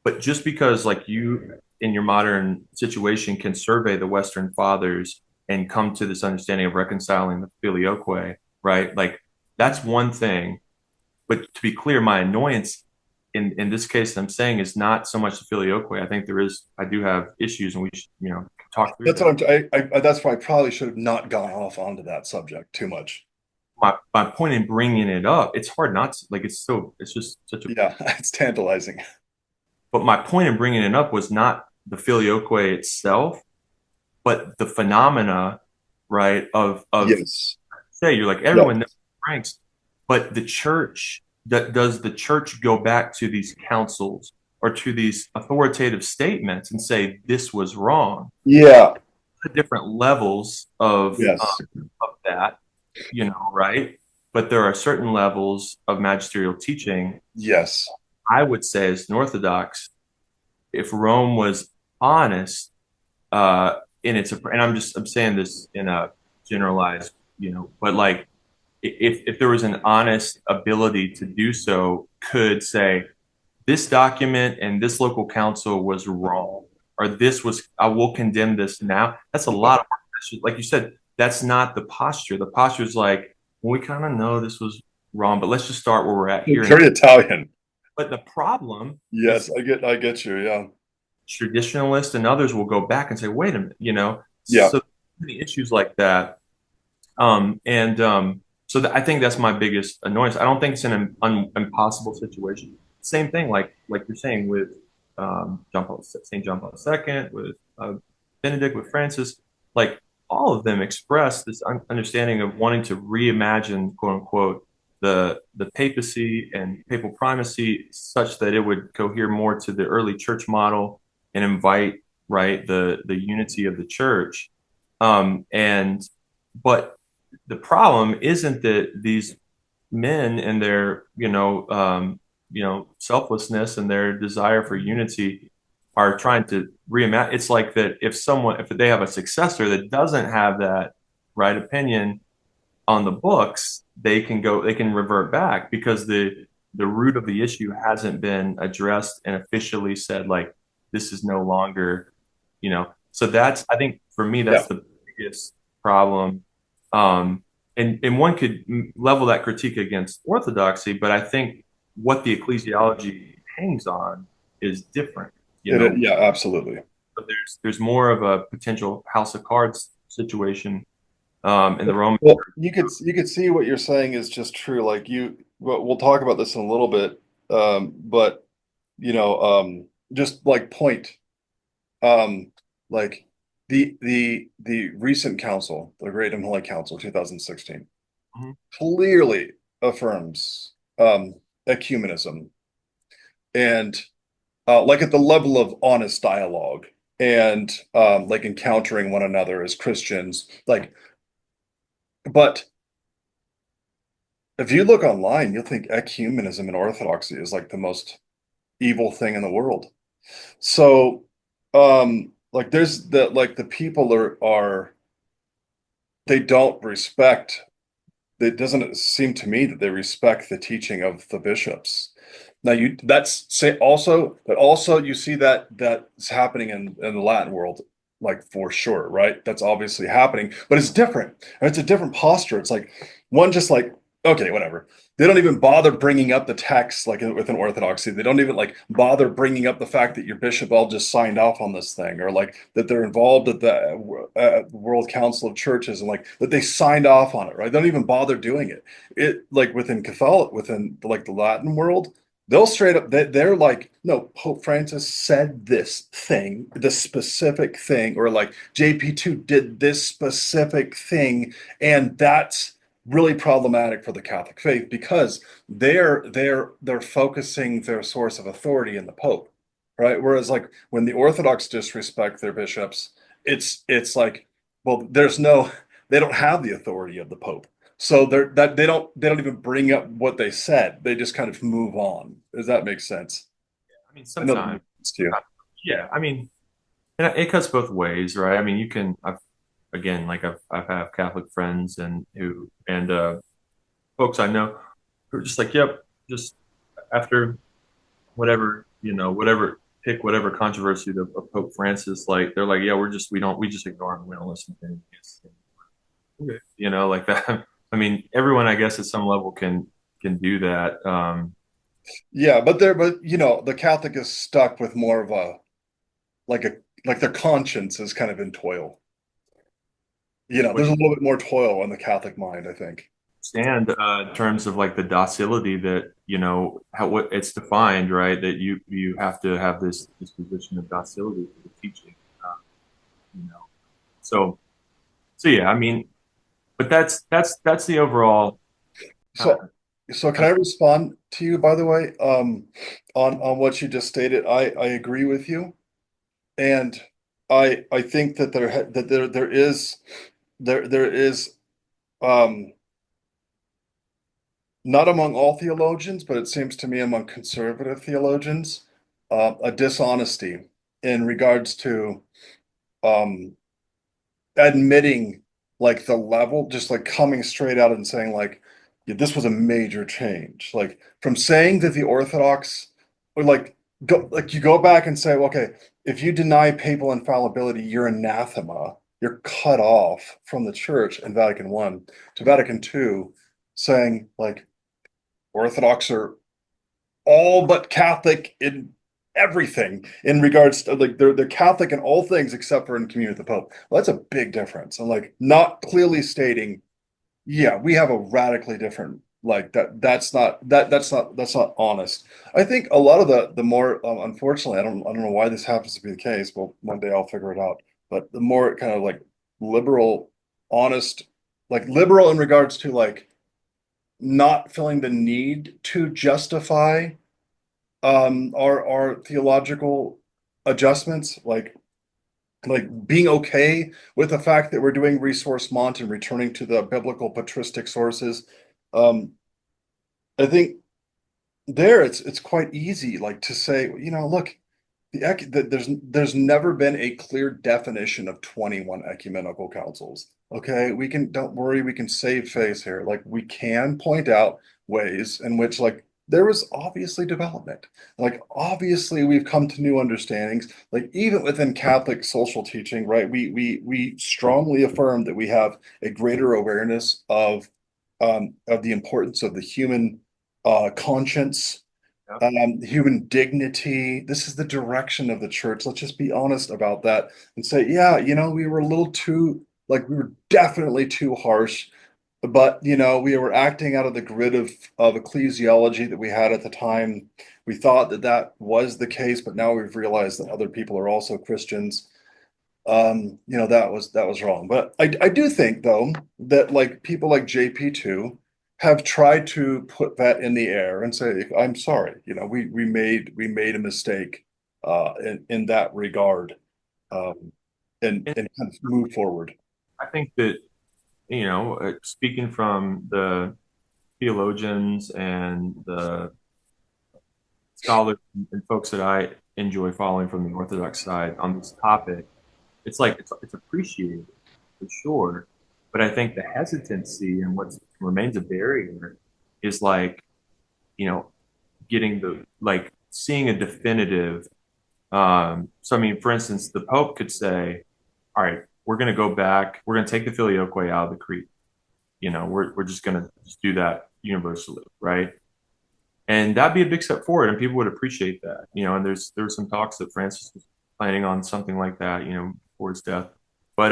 But just because like you in your modern situation can survey the Western fathers and come to this understanding of reconciling the filioque, right? Like that's one thing. But to be clear, my annoyance in this case I'm saying is not so much the filioque. I think I do have issues and we should, talk through That's them. what that's why I probably should have not gone off onto that subject too much. My point in bringing it up, it's hard not to, like, it's just such a, Yeah, it's tantalizing. but my point in bringing it up was not the filioque itself, but the phenomena, right, of Yes. say you're like Yeah. everyone knows Franks, but the church does the church go back to these councils or to these authoritative statements and say this was wrong? Yeah. Different levels Yes. of that, right? But there are certain levels of magisterial teaching. Yes. I would say, as an Orthodox, if Rome was honest in its, and I'm saying this in a generalized, but like if there was an honest ability to do so, could say this document and this local council was wrong, or this was I will condemn this now. That's a lot of like you said. That's not the posture. The posture is like, well, we kind of know this was wrong, but let's just start where we're at here. Very Italian. But the problem is Yes, I get you. Yeah. traditionalists and others will go back and say, wait a minute, Yeah. so many issues like that. And so I think that's my biggest annoyance. I don't think it's an impossible situation. Same thing, like you're saying with Saint John Paul II, with Benedict, with Francis, like all of them express this understanding of wanting to reimagine, quote unquote, the papacy and papal primacy such that it would cohere more to the early church model and invite right the unity of the church. And but the problem isn't that these men and their selflessness and their desire for unity are trying to reimagine. It's like that if they have a successor that doesn't have that right opinion on the books, they can revert back because the root of the issue hasn't been addressed and officially said like this is no longer, so that's, I think for me Yeah. that's the biggest problem. um and one could level that critique against orthodoxy, but I think what the ecclesiology hangs on is different, Yeah, absolutely. but there's more of a potential house of cards situation in the Roman Well, Church. you could see what you're saying is just true. Like we'll talk about this in a little bit. But just like point, um, like the recent council, the Great and Holy Council, 2016, Mhm. clearly affirms ecumenism and like at the level of honest dialogue and like encountering one another as Christians. Like, but if you look online, you'll think ecumenism and orthodoxy is like the most evil thing in the world. So, like there's the people are they don't respect. It doesn't seem to me that they respect the teaching of the bishops. Now you that's say also, but also you see that's happening in the Latin world, like for sure, right? That's obviously happening, but it's different. And it's a different posture. It's like one just like okay, whatever. They don't even bother bringing up the text like within Orthodoxy. They don't even like bother bringing up the fact that your bishop all just signed off on this thing, or like that they're involved at the World Council of Churches and like that they signed off on it, right? They don't even bother doing it. It like within Catholic, within like the Latin world, they'll straight up they're like, no, Pope Francis said this thing, this specific thing, or like JP2 did this specific thing, and that's really problematic for the Catholic faith because they're focusing their source of authority in the Pope, right? Whereas like when the Orthodox disrespect their bishops, it's like, well, there's no, they don't have the authority of the Pope. So they don't even bring up what they said. They just kind of move on. Does that make sense? I mean, I know that sometimes, makes sense to you. yeah. I mean, and it cuts both ways, right? I mean, you can. I've again, like I've had Catholic friends and who and folks I know who are just like, yep, just after whatever, whatever pick whatever controversy of Pope Francis, like they're like, yeah, we just ignore him, we don't listen to him. Okay. Like that. I mean, everyone, I guess, at some level can do that. Yeah, but the Catholic is stuck with more of a like a like their conscience is kind of in toil. What There's do a you little bit more toil in the Catholic mind, I think. understand in terms of like the docility that how what it's defined, right? That you have to have this position of docility for the teaching, uh, you know. So so yeah, I mean, but that's the overall kind So, so can I of. respond to you, by the way, on what you just stated? I agree with you, and I think that there is um not among all theologians, but it seems to me among conservative theologians, a dishonesty in regards to um admitting like the level, just like coming straight out and saying like, yeah, this was a major change. Like from saying that the Orthodox, or like you go back and say, well, okay, if you deny papal infallibility, you're anathema. You're cut off from the church in Vatican I to Vatican II, saying like Orthodox are all but Catholic in everything in regards to like they're Catholic in all things except for in communion with the Pope. Well, that's a big difference. And like not clearly stating, yeah, we have a radically different like that's not honest. I think a lot of the more unfortunately, I don't know why this happens to be the case. Well, one day I'll figure it out. But the more kind of like liberal, honest, like liberal in regards to like not feeling the need to justify our theological adjustments, like being okay with the fact that we're doing resource mont and returning to the biblical patristic sources. um I think there it's quite easy like to say, look, there's never been a clear definition of 21 ecumenical councils. Okay, we can, don't worry, we can save face here. Like we can point out ways in which like there was obviously development. Like obviously we've come to new understandings. Like even within Catholic social teaching, right? We strongly affirm that we have a greater awareness of the importance of the human conscience, Yeah. human dignity. This is the direction of the church. Let's just be honest about that and say, yeah, we were a little too, like, we were definitely too harsh, but, we were acting out of the grid of ecclesiology that we had at the time. We thought that that was the case, but now we've realized that other people are also Christians. That was wrong. But I do think though that like people like JP2 have tried to put that in the air and say, I'm sorry, we made a mistake in that regard, um, and And kind of move forward. I think that speaking from the theologians and the scholars and folks that I enjoy following from the Orthodox side on this topic, it's like it's appreciated for sure, but I think the hesitancy and what remains a barrier is like you know getting the like seeing a definitive. So I mean, for instance, the Pope could say, "All right, we're going to go back. We're going to take the filioque out of the creed. We're just going to just do that. universally, right? And that'd be a big step forward, and people would appreciate that, And there were some talks that Francis was planning on something like that, before his death. But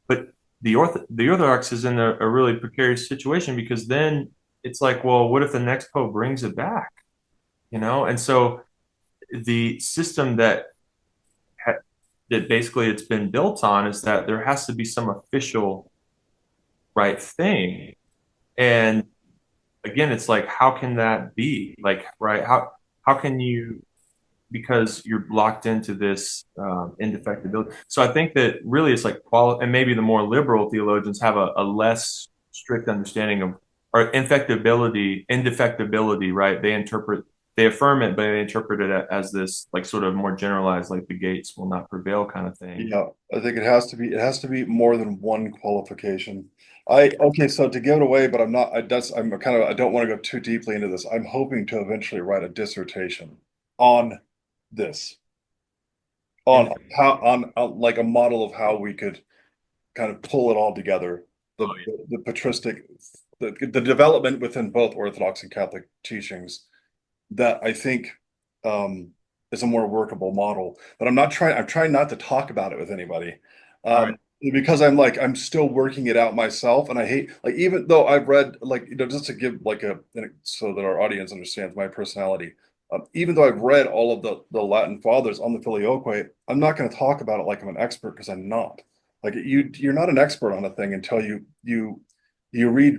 but the Orthodox is in a really precarious situation because then it's like, well, what if the next pope brings it back, And so the system that basically it's been built on is that there has to be some official right thing, and again, it's like, how can that be? Like, right? How can you, because you're locked into this indefectibility. So I think that really it's like and maybe the more liberal theologians have a less strict understanding of or indefectibility, right? They affirm it, but they interpret it as this like sort of more generalized, like the gates will not prevail kind of thing. Yeah, I think it has to be more than one qualification. Okay, so to give it away, but I'm kind of, I don't want to go too deeply into this. I'm hoping to eventually write a dissertation on this, on And how, on like a model of how we could kind of pull it all together. oh, The patristic, the development within both Orthodox and Catholic teachings that I think um, is a more workable model. But I'm trying not to talk about it with anybody. all right. Because I'm still working it out myself. And I hate, like, even though I've read, like, just to give like so that our audience understands my personality. Even though I've read all of the Latin fathers on the Filioque, I'm not going to talk about it like I'm an expert because I'm not. Like you're not an expert on a thing until you read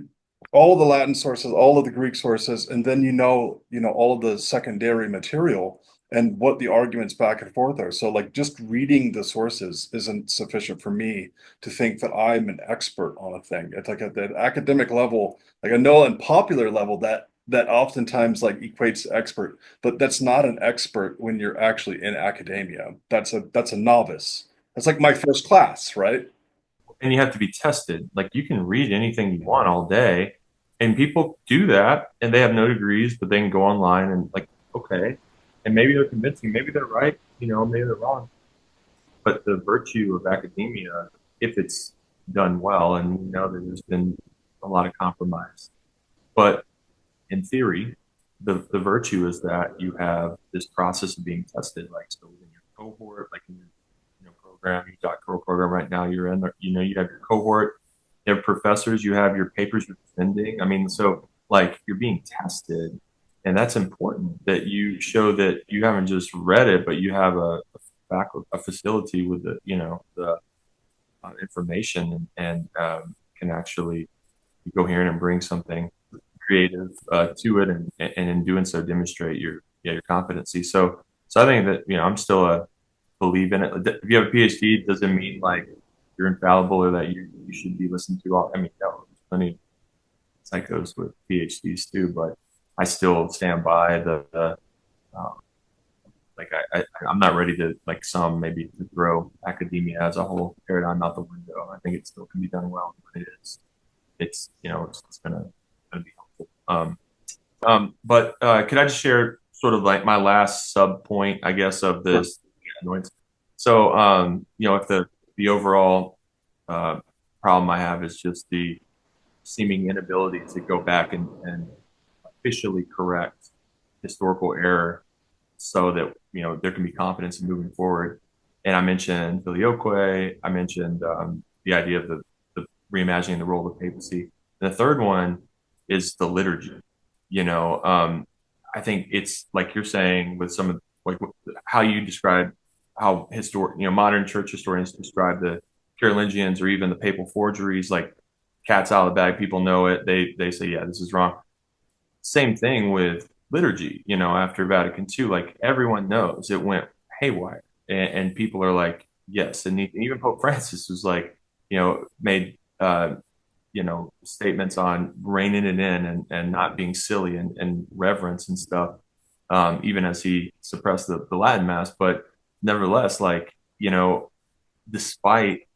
all the Latin sources, all of the Greek sources, and then all of the secondary material and what the arguments back and forth are. So like just reading the sources isn't sufficient for me to think that I'm an expert on a thing. It's like at the academic level, like I know on popular level that oftentimes like equates to expert, but that's not an expert when you're actually in academia. That's a novice. That's like my first class, right? And you have to be tested. Like you can read anything you want all day, and people do that, and they have no degrees, but they can go online and like, okay, and maybe they're convincing, maybe they're right, maybe they're wrong. But the virtue of academia, if it's done well, and we know that there's been a lot of compromise, but in theory, the virtue is that you have this process of being tested, like so within your cohort, like in your program, your doctoral program right now you're in, you have your cohort, you have professors, you have your papers you're defending. I mean, so like you're being tested, and that's important that you show that you haven't just read it, but you have a facility with the information and can actually be coherent and bring something creative to it, and in doing so demonstrate your competency. So I think that I'm still a believe in it. If you have a PhD, does it mean like you're infallible or that you should be listened to? I mean, no, there's plenty of psychos with PhDs too, but I still stand by the um, like I'm not ready to like some maybe to throw academia as a whole paradigm out the window. I think it still can be done well, but it's gonna be helpful. But could I just share sort of like my last sub point, I guess, of Sure. this annoyance? So, if the overall uh, problem I have is just the seeming inability to go back and officially correct historical error, so that there can be confidence in moving forward. And I mentioned filioque. I mentioned the idea of the reimagining the role of the papacy. And the third one is the liturgy. You know, I think it's like you're saying with some of like how you describe how modern church historians describe the Carolingians or even the papal forgeries, like cat's out of the bag. People know it. They say, yeah, this is wrong. Same thing with liturgy. After Vatican II, like everyone knows it went haywire, and people are like, yes, and even Pope Francis was like, made statements on reining it in and not being silly and reverence and stuff, even as he suppressed the Latin Mass. But nevertheless, like, despite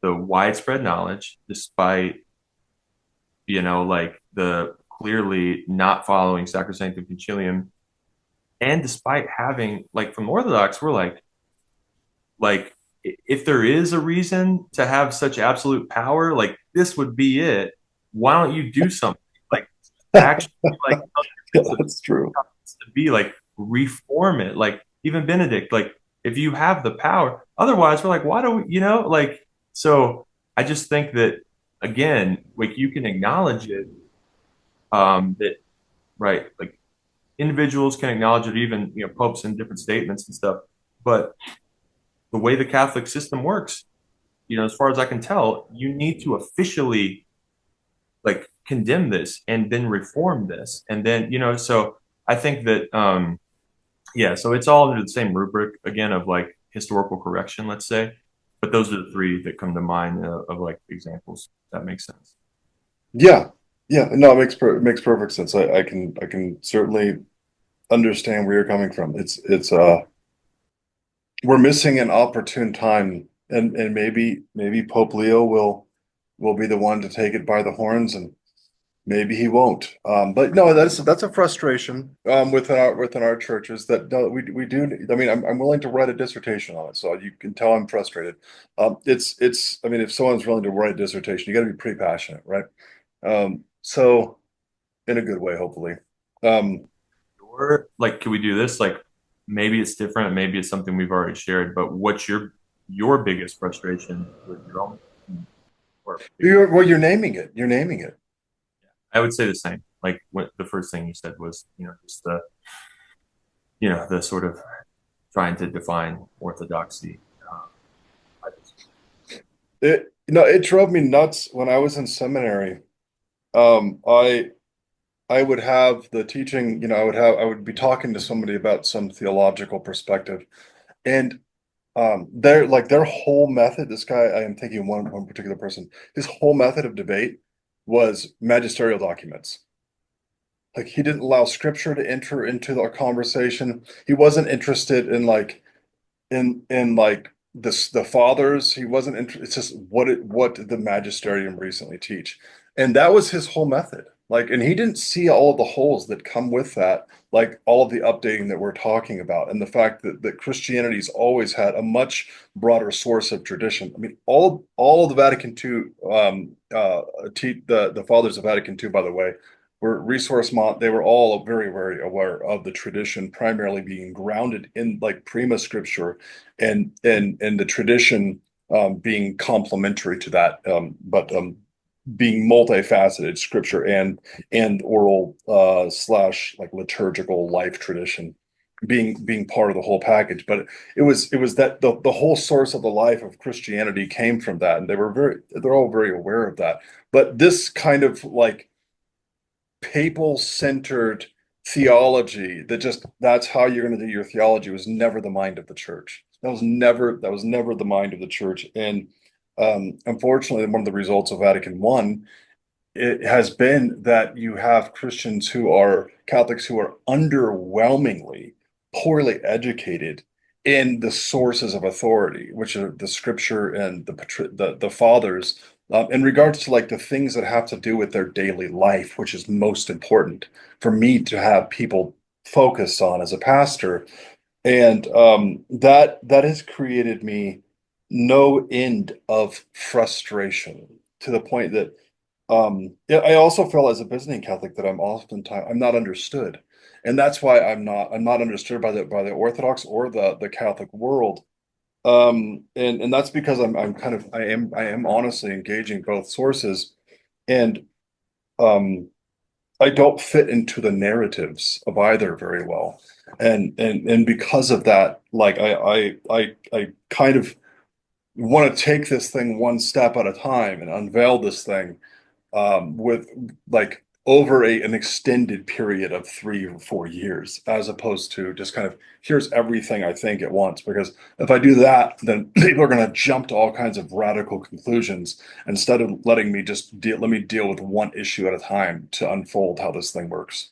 the widespread knowledge, despite, like the clearly not following Sacrosanctum Concilium, and despite having, like, from Orthodox, we're like, if there is a reason to have such absolute power, like this would be it. why don't you do something like actually like Yeah, that's true. to be like reform it? Like even Benedict, like if you have the power, otherwise we're like, why do we, like so I just think that again, like you can acknowledge it, that right, like individuals can acknowledge it, even popes in different statements and stuff. But the way the Catholic system works, as far as I can tell, you need to officially like condemn this and then reform this, and then so I think that yeah, so it's all under the same rubric again of like historical correction, let's say. But those are the three that come to mind of like examples. That makes sense. Yeah, yeah. No, it makes perfect sense. I can certainly understand where you're coming from. It's we're missing an opportune time, and maybe Pope Leo will be the one to take it by the horns, and maybe he won't. But no, that's a frustration within our churches that no, we do. I mean, I'm willing to write a dissertation on it, so you can tell I'm frustrated. It's. I mean, if someone's willing to write a dissertation, you got to be pretty passionate, right? So in a good way, hopefully. Um, Or like, can we do this? Like, maybe it's different. Maybe it's something we've already shared. But what's your biggest frustration with your own? Or well, you're naming it. You're naming it. I would say the same. Like, what the first thing you said was, just the sort of trying to define orthodoxy. I just, It drove me nuts when I was in seminary. I would have the teaching, I would be talking to somebody about some theological perspective, and their whole method. This guy, I am thinking one particular person. His whole method of debate was magisterial documents. Like he didn't allow scripture to enter into the conversation. He wasn't interested in like the fathers. He wasn't interested. It's just what did the magisterium recently teach, and that was his whole method. Like, and he didn't see all of the holes that come with that, like all of the updating that we're talking about, and the fact that Christianity's always had a much broader source of tradition. I mean, all of the Vatican II, the fathers of Vatican II, by the way, were they were all very aware of the tradition primarily being grounded in like prima scripture and the tradition being complementary to that, but being multifaceted scripture and oral slash like liturgical life tradition being part of the whole package. But it was that the whole source of the life of Christianity came from that, and they're all very aware of that. But this kind of like papal centered theology that's how you're going to do your theology was never the mind of the church. That was never the mind of the church. And unfortunately, one of the results of Vatican I, it has been that you have Catholics who are underwhelmingly poorly educated in the sources of authority, which are the scripture and the fathers, in regards to like the things that have to do with their daily life, which is most important for me to have people focus on as a pastor. And that has created me no end of frustration to the point that yeah, I also feel as a Byzantine Catholic that I'm not understood, and that's why I'm not understood by the Orthodox or the Catholic world. And that's because I am honestly engaging both sources, and um, I don't fit into the narratives of either very well, and because of that, like I kind of want to take this thing one step at a time and unveil this thing with like over an extended period of 3 or 4 years, as opposed to just kind of here's everything I think at once. Because if I do that, then people are going to jump to all kinds of radical conclusions instead of letting me let me deal with one issue at a time to unfold how this thing works.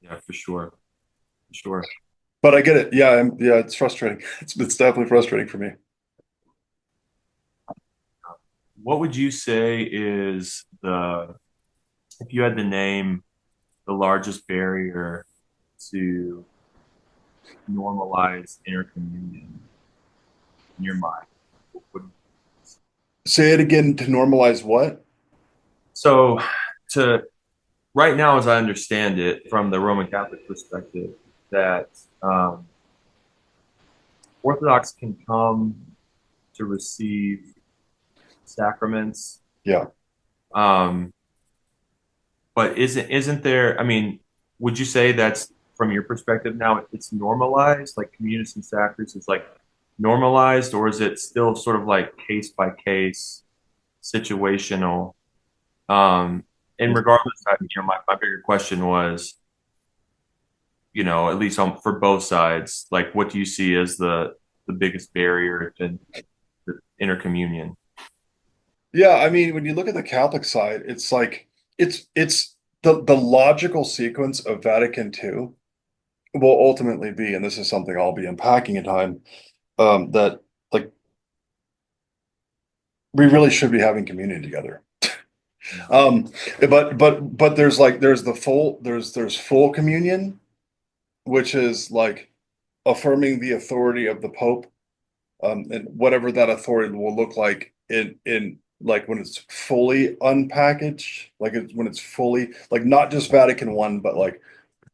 yeah, for sure, for sure. But I get it. Yeah, yeah, it's frustrating. It's definitely frustrating for me. What would you say is if you had to name the largest barrier to normalize intercommunion in your mind? What would- Say it again. To normalize what? So to right now, as I understand it, from the Roman Catholic perspective, that um, Orthodox can come to receive sacraments, Yeah. um, but isn't there? I mean, would you say that's from your perspective now? It's normalized, like communion and sacraments is like normalized, or is it still sort of like case by case, situational? Um, and regardless, my bigger question was, at least for both sides, like what do you see as the biggest barrier to the intercommunion? Yeah, I mean, when you look at the Catholic side, it's like it's the logical sequence of Vatican II will ultimately be, and this is something I'll be unpacking in time, that like we really should be having communion together. Yeah. Um, but there's the full there's full communion, which is like affirming the authority of the Pope, and whatever that authority will look like in like when it's fully unpackaged, like when it's fully like not just Vatican I, but like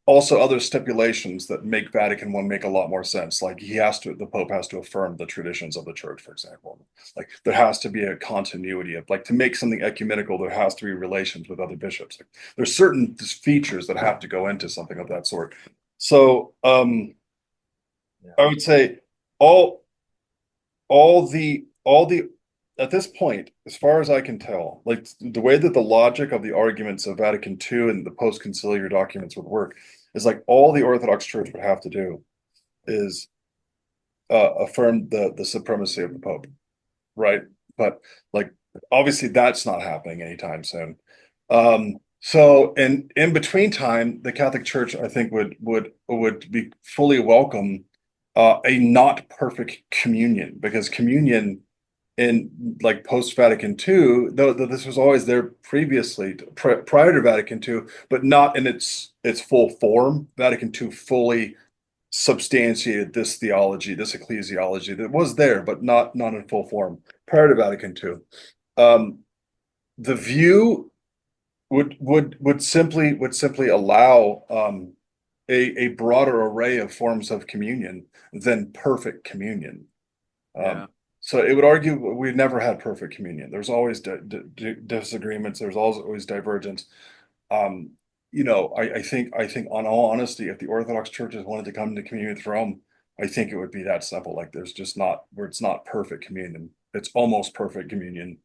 also other stipulations that make Vatican I make a lot more sense. Like the Pope has to affirm the traditions of the church, for example. Like there has to be a continuity of like to make something ecumenical, there has to be relations with other bishops. Like, there's certain features that have to go into something of that sort. So Yeah. I would say all all the at this point, as far as I can tell, like the way that the logic of the arguments of Vatican II and the post-conciliar documents would work is like all the Orthodox Church would have to do is affirm the supremacy of the Pope, right? But like obviously that's not happening anytime soon. So in between time, the Catholic Church, I think, would be fully welcome a not perfect communion, because communion in like post Vatican II, though this was always there previously, prior to Vatican II, but not in its full form. Vatican II fully substantiated this theology, this ecclesiology that was there, but not in full form prior to Vatican II. Um, the view would simply allow a broader array of forms of communion than perfect communion. Yeah. Um, so it would argue we've never had perfect communion. There's always disagreements. There's always divergence. Um, I think on all honesty, if the Orthodox churches wanted to come into communion with Rome, I think it would be that simple. Like there's just not where it's not perfect communion. It's almost perfect communion.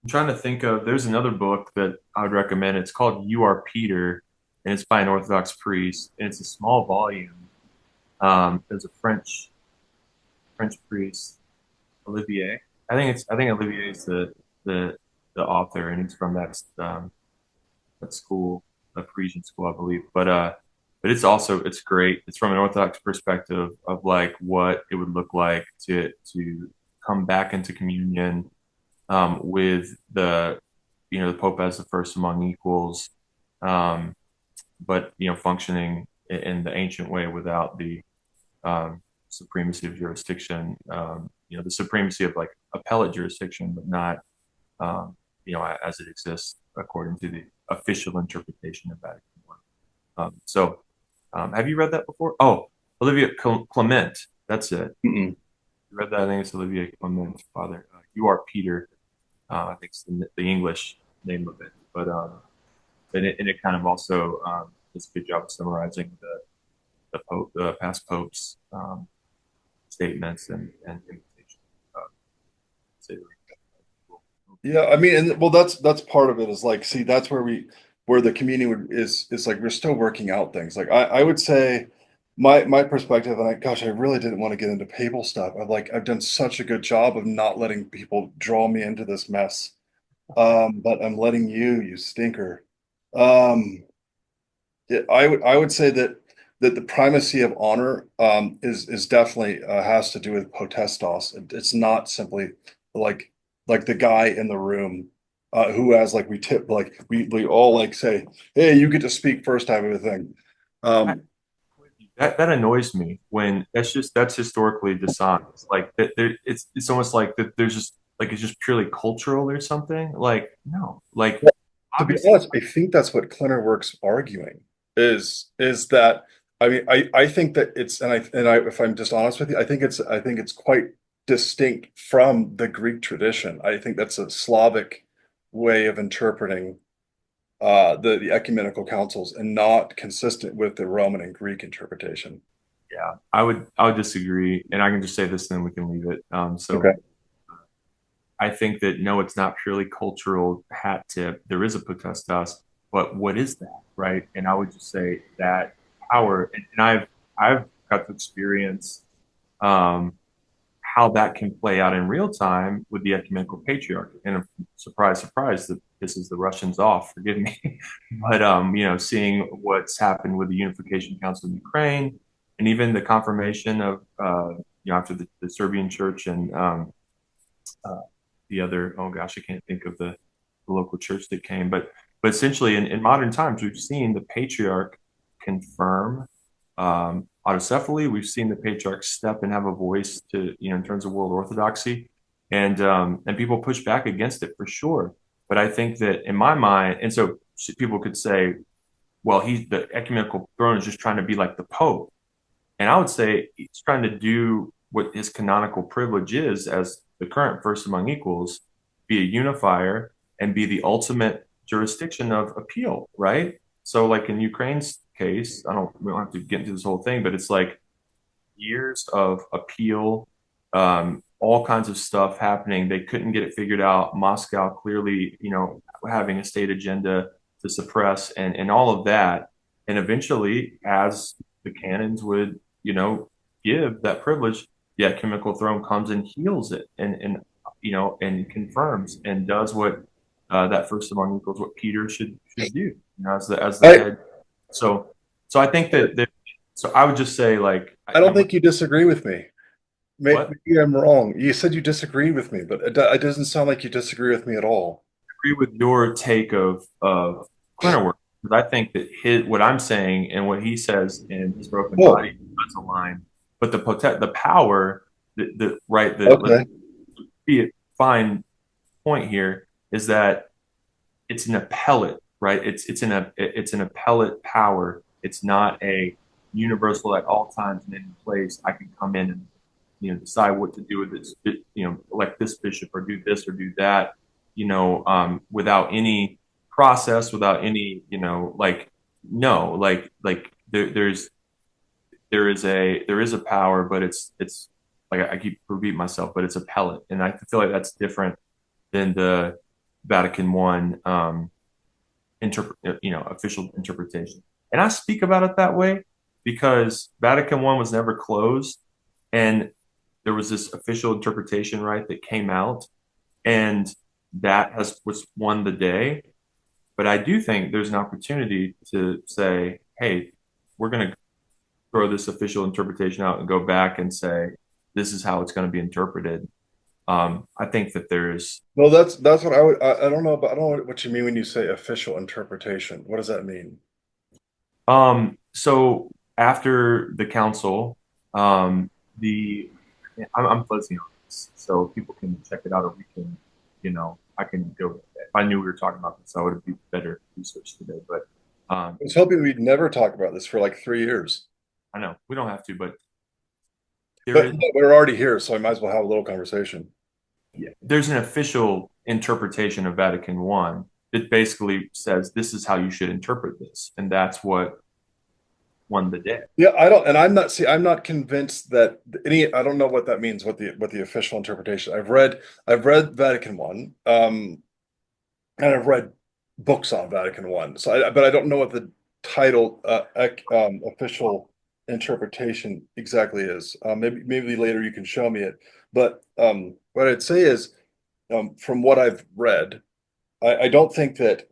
I'm trying to think of, there's another book that I would recommend. It's called You Are Peter, and it's by an Orthodox priest, and it's a small volume. There's a French priest, Olivier. I think Olivier is the the author, and he's from that school, a Parisian school, I believe. But it's great. It's from an Orthodox perspective of like what it would look like to come back into communion with the Pope as the first among equals, um, but functioning in the ancient way without the supremacy of jurisdiction. The supremacy of like appellate jurisdiction, but not as it exists according to the official interpretation of Vatican I. Have you read that before? Oh, Olivia Clement. That's it. Mm-mm. You read that? I think it's Olivia Clement, Father. You Are Peter. I think it's the English name of it. And it kind of also does a good job of summarizing the past popes' statements and invitations. Uh, Yeah, I mean, and well, that's part of it is like, see, that's where the community is like we're still working out things. Like I would say my perspective, and gosh, I really didn't want to get into papal stuff. I've done such a good job of not letting people draw me into this mess. But I'm letting you stinker. Um, I would say that the primacy of honor is definitely has to do with potestas. It's not simply like the guy in the room who has like we tip like we all like say, hey, you get to speak first type of a thing. I- Um, that annoys me when that's historically dishonest. Like that, it's almost like that. There's just like it's just purely cultural or something. Like, no, like Well, to be obviously, honest, I think that's what Clunterwork's arguing is that I mean I think that it's and I if I'm just honest with you, I think it's quite distinct from the Greek tradition. I think that's a Slavic way of interpreting the ecumenical councils and not consistent with the Roman and Greek interpretation. yeah, I would disagree, and I can just say this, then we can leave it. So Okay. I think that no, it's not purely cultural hat tip. There is a potestas, but what is that, right? And I would just say that power, and I've got to experience um, how that can play out in real time with the ecumenical patriarchy. And surprise, surprise, that this is the Russians off. Forgive me, but seeing what's happened with the Unification Council of Ukraine, and even the confirmation of after the Serbian Church and uh, the other, oh gosh, I can't think of the local church that came, but essentially in modern times we've seen the patriarch confirm autocephaly. We've seen the patriarch step and have a voice to, in terms of world orthodoxy, and people push back against it for sure. But I think that in my mind, and so people could say, well, the ecumenical throne is just trying to be like the Pope, and I would say he's trying to do what his canonical privilege is as the current first among equals, be a unifier and be the ultimate jurisdiction of appeal, right? So, like in Ukraine's case, we don't have to get into this whole thing, but it's like years of appeal, all kinds of stuff happening. They couldn't get it figured out. Moscow clearly, having a state agenda to suppress and all of that. And eventually, as the canons would, give that privilege, the ecumenical throne comes and heals it and confirms and does what that first among equals, what Peter should do, as the I head. So I think that so I would just say like I don't think you disagree with me. what Maybe I'm wrong. You said you disagree with me, but it doesn't sound like you disagree with me at all. agree with your take of Clinterworth, because I think that his what I'm saying and what he says in his broken Oh, body does align. But the power, the right, the let's okay. be a fine point here is that it's an appellate, right? It's an appellate power. It's not a universal at all times and any place. I can come in and decide what to do with this, elect this bishop or do this or do that, without any process, without any, like no, like there is a power, but it's like I keep repeating myself, but it's appellate, and I feel like that's different than the Vatican One official interpretation. And I speak about it that way because Vatican One was never closed, and there was this official interpretation, right, that came out, and that was won the day. But I do think there's an opportunity to say, hey, we're going to throw this official interpretation out and go back and say, this is how it's going to be interpreted. I think that there's Well, that's what I don't know about. I don't know what you mean when you say official interpretation. What does that mean? so after the council, the I'm fuzzy on this, so people can check it out, or we can, I can go. If I knew we were talking about this, I would be better research today. But I was hoping we'd never talk about this for like 3 years, I know we don't have to, but there but is, we're already here, so I might as well have a little conversation. yeah, there's an official interpretation of Vatican One that basically says this is how you should interpret this, and that's what won the day. Yeah, I don't, and I'm not. See, I'm not convinced that any. I don't know what that means. What the official interpretation? I've read Vatican One, and I've read books on Vatican One. But I don't know what the title, official interpretation exactly is. Maybe later you can show me it. But what I'd say is, from what I've read, I don't think that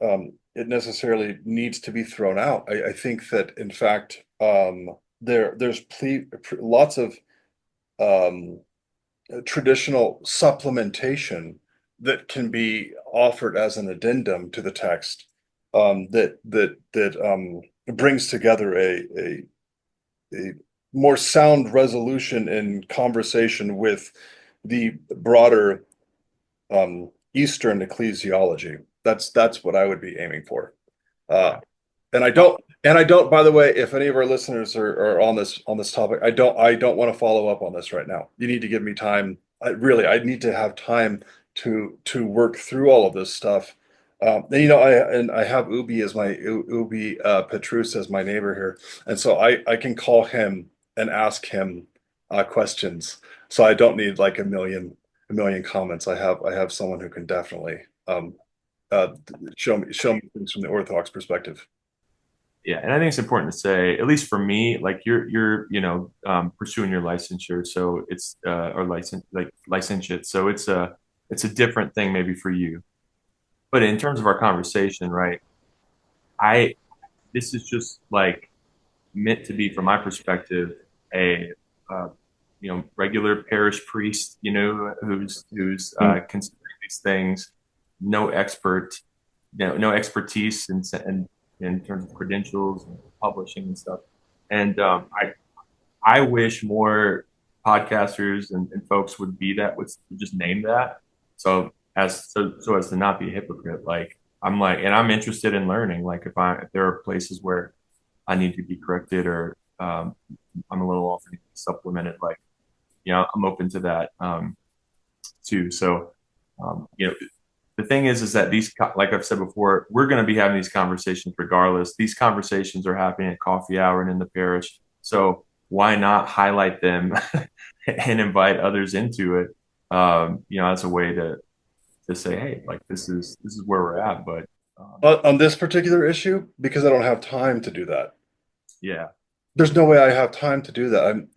it necessarily needs to be thrown out. I think that in fact there's lots of um, traditional supplementation that can be offered as an addendum to the text that brings together a more sound resolution in conversation with the broader Eastern ecclesiology. That's what I would be aiming for. Okay. Uh, and I don't, by the way, if any of our listeners are on this topic, I don't want to follow up on this right now. You need to give me time. I need to have time to work through all of this stuff. And I have Ubi as my Ubi Petrus as my neighbor here, and so I can call him and ask him questions. So I don't need like a million comments. I have someone who can definitely uh, show me things from the Orthodox perspective. Yeah, and I think it's important to say, at least for me, like you're pursuing your licensure, so it's or licentiate, so it's a different thing maybe for you. But in terms of our conversation, right? I This is just like meant to be, from my perspective, a uh, regular parish priest, considering these things, no expert, no expertise in terms of credentials and publishing and stuff. And I wish more podcasters and folks would be that, would just name that. So as to not be a hypocrite, like I'm like, and I'm interested in learning. Like if there are places where I need to be corrected, or I'm a little off and supplemented, like I'm open to that too. So the thing is that like I've said before, we're going to be having these conversations regardless. These conversations are happening at coffee hour and in the parish. So why not highlight them and invite others into it? As a way to say, hey, like this is where we're at. But On this particular issue, because I don't have time to do that. yeah, There's no way I have time to do that.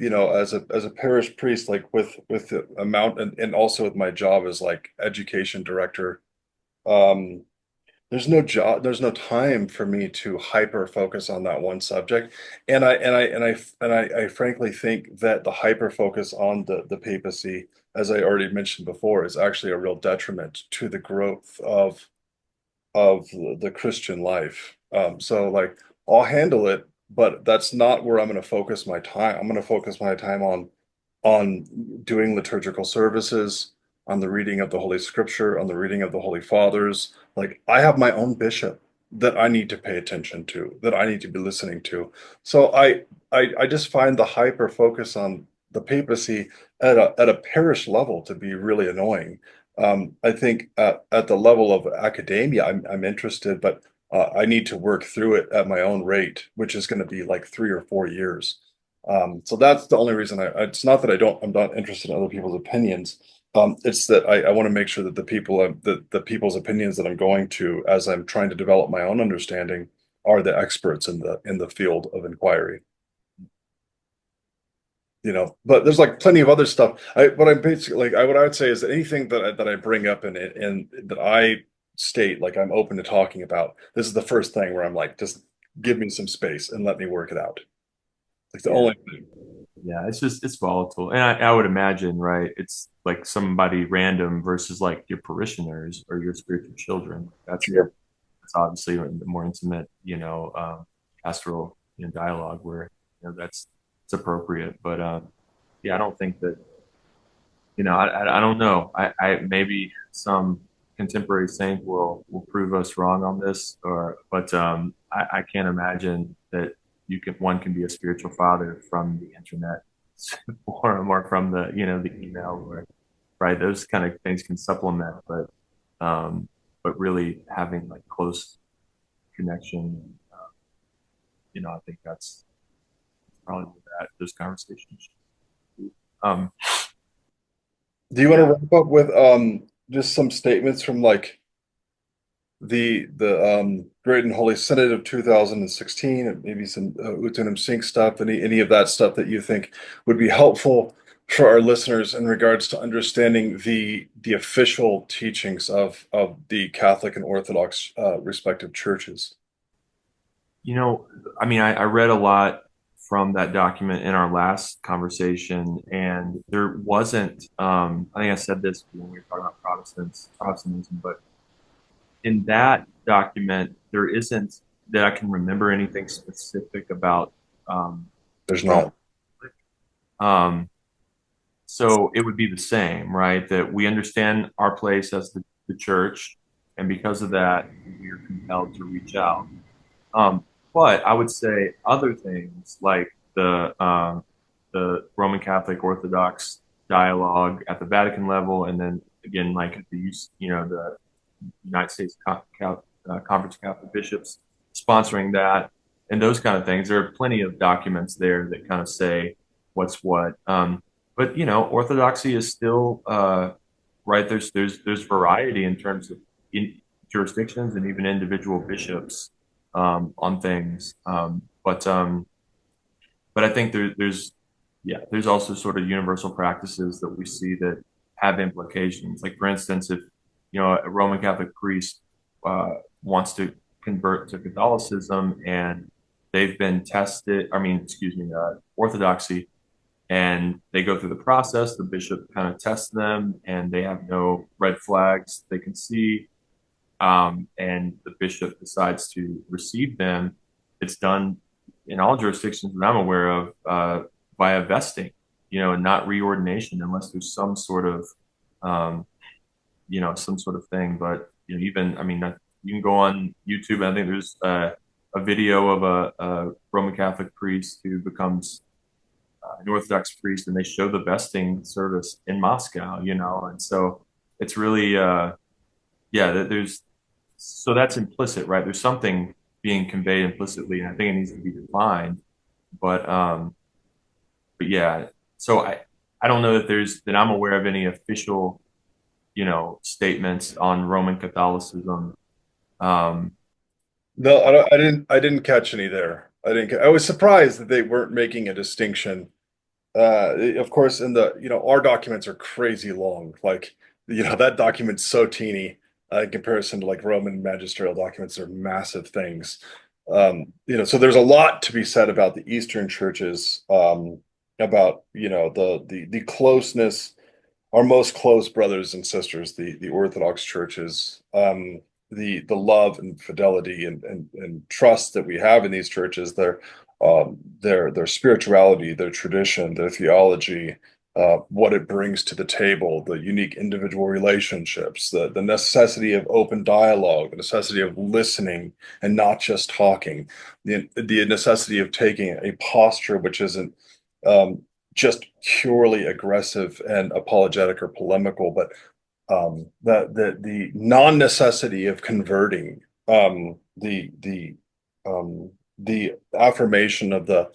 As a parish priest, like with the amount and also with my job as like education director, um, there's no time for me to hyper focus on that one subject. And I frankly think that the hyper focus on the papacy, as I already mentioned before, is actually a real detriment to the growth of the Christian life. So like I'll handle it, but that's not where I'm going to focus my time. I'm going to focus my time on doing liturgical services, on the reading of the Holy Scripture, on the reading of the Holy Fathers. Like I have my own bishop that I need to pay attention to, that I need to be listening to. So I just find the hyper focus on the papacy at a parish level to be really annoying. I think at the level of academia, I'm interested, but I need to work through it at my own rate, which is going to be like 3 or 4 years. So that's the only reason it's not that I'm not interested in other people's opinions. It's that I want to make sure that the people's opinions that I'm going to, as I'm trying to develop my own understanding, are the experts in the field of inquiry. But there's like plenty of other stuff. What I'm basically like, what I would say is that anything that I bring up and that I state like I'm open to talking about, this is the first thing where I'm like, just give me some space and let me work it out. Like the yeah, only thing. yeah. It's volatile, and I would imagine, right? It's like somebody random versus like your parishioners or your spiritual children. Sure. That's obviously the more intimate, pastoral dialogue where that's it's appropriate. But yeah, I don't think that I don't know. I maybe some contemporary saint will prove us wrong on this, but I can't imagine that one can be a spiritual father from the internet forum or from the email, or right, those kind of things can supplement, but really having like close connection, I think that's probably what those conversations. Um, Do you want to yeah, wrap up with just some statements from like the Great and Holy Synod of 2016, and maybe some Utinum Sync stuff, any of that stuff that you think would be helpful for our listeners in regards to understanding the official teachings of the Catholic and Orthodox respective churches? You know, I mean, I read a lot from that document in our last conversation, and there wasn't, I think I said this when we were talking about Protestantism, but in that document, there isn't, that I can remember, anything specific about There's Roman not. Catholic. So it would be the same, right? That we understand our place as the church, and because of that, we are compelled to reach out. Um, but I would say other things like the Roman Catholic Orthodox dialogue at the Vatican level, and then again, like the United States Conference of Catholic Bishops sponsoring that, and those kind of things. There are plenty of documents there that kind of say what's what. But orthodoxy is still right. There's variety in terms of jurisdictions and even individual bishops on things. But I think there's also sort of universal practices that we see that have implications. Like for instance, if a Roman Catholic priest wants to convert to Catholicism and they've been tested, I mean, excuse me, Orthodoxy, and they go through the process, the bishop kind of tests them, and they have no red flags they can see, and the bishop decides to receive them. It's done in all jurisdictions that I'm aware of via vesting, and not reordination unless there's um, some sort of thing. But even I mean, you can go on YouTube. And I think there's a video of a Roman Catholic priest who becomes an Orthodox priest, and they show the vesting service in Moscow. And so it's really yeah. There's so that's implicit, right? There's something being conveyed implicitly, and I think it needs to be defined. But yeah, so I don't know that I'm aware of any official statements on Roman Catholicism. Um, No, I didn't catch any there. I was surprised that they weren't making a distinction. Of course, in our documents are crazy long. Like, that document's so teeny in comparison to like Roman magisterial documents. They're massive things. So there's a lot to be said about the Eastern churches, about, the closeness, our most close brothers and sisters, the Orthodox churches, the love and fidelity and trust that we have in these churches, their spirituality, their tradition, their theology, what it brings to the table, the unique individual relationships, the necessity of open dialogue, the necessity of listening and not just talking, the necessity of taking a posture which isn't um, just purely aggressive and apologetic or polemical, but the non-necessity of converting, the affirmation of the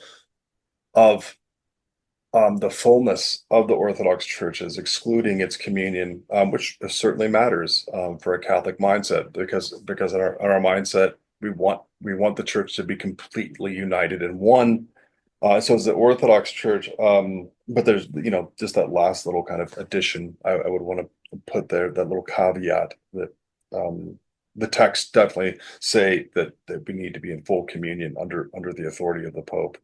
fullness of the Orthodox churches, excluding its communion, which certainly matters for a Catholic mindset, because in our mindset we want the church to be completely united in one. So is the Orthodox Church, but there's just that last little kind of addition I would want to put there, that little caveat that the text definitely say that we need to be in full communion under the authority of the Pope.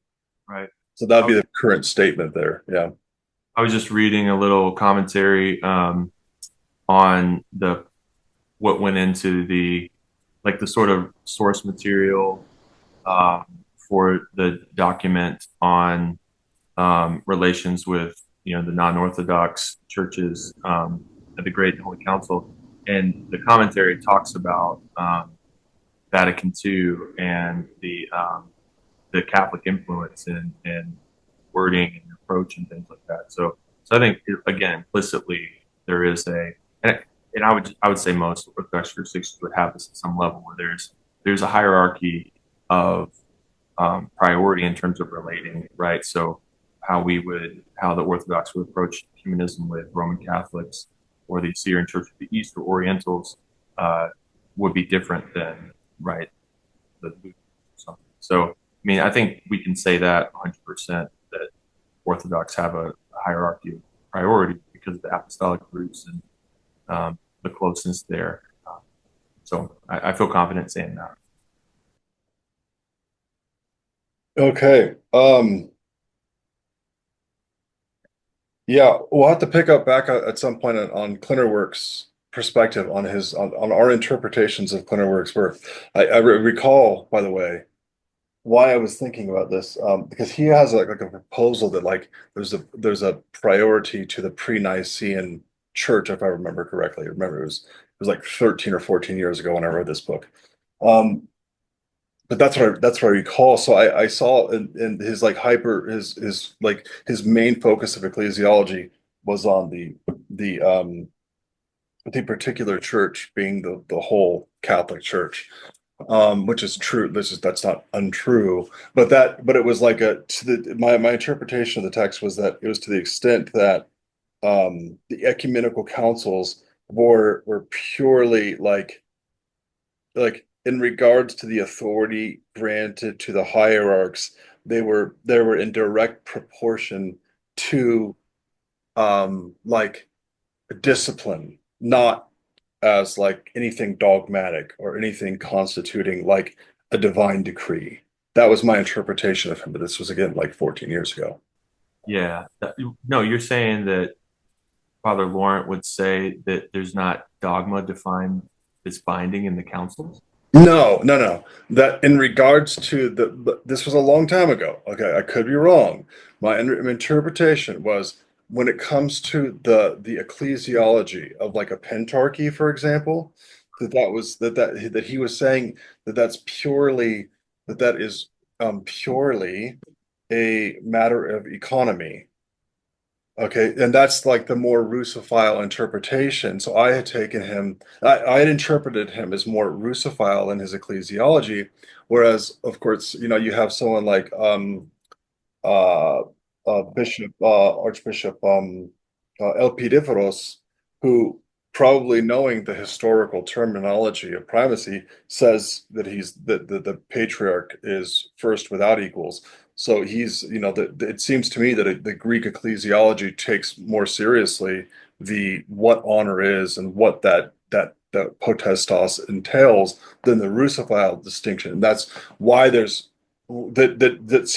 right. So that'd I, be the current statement there. Yeah. I was just reading a little commentary on the what went into the sort of source material um, for the document on relations with the non-Orthodox churches at the Great Holy Council, and the commentary talks about Vatican II and the Catholic influence and wording and approach and things like that. So I think again implicitly there is and I would say most Orthodox jurisdictions would have this at some level where there's a hierarchy of priority in terms of relating, right? So how the Orthodox would approach ecumenism with Roman Catholics, or the Syrian Church of the East or Orientals would be different than right the something. So I mean, I think we can say that 100% that Orthodox have a hierarchy of priority because of the apostolic roots and the closeness there. So I feel confident saying that. Okay. Yeah, we'll have to pick up back at some point on Clinterwork's perspective on our interpretations of Clinterwork's work. I recall, by the way, why I was thinking about this, because he has like a proposal that like there's a priority to the pre-Nicene church, if I remember correctly. I remember it was like 13 or 14 years ago when I read this book. Um, but that's what I recall. So I saw in his like his like his main focus of ecclesiology was on the particular church being the whole Catholic Church, which is true. That's not untrue, but it was like a to the my interpretation of the text was that it was to the extent that the ecumenical councils were purely like in regards to the authority granted to the hierarchs, they were in direct proportion to like discipline, not as like anything dogmatic or anything constituting like a divine decree. That was my interpretation of him, but this was again like 14 years ago. Yeah. No, you're saying that Father Laurent would say that there's not dogma defined as binding in the councils? No, no, no. That in regards to this was a long time ago. Okay, I could be wrong. My interpretation was when it comes to the ecclesiology of like a pentarchy, for example, that he was saying that's purely that is purely a matter of economy. Okay, and that's like the more Russophile interpretation. So I had taken him, I had interpreted him as more Russophile in his ecclesiology, whereas, of course, you have someone like uh, Bishop, Archbishop Elpidiferos, who probably knowing the historical terminology of primacy says that the patriarch is first without equals. So it seems to me that the Greek ecclesiology takes more seriously the what honor is and what that potestas entails than the Russophile distinction. And that's why there's that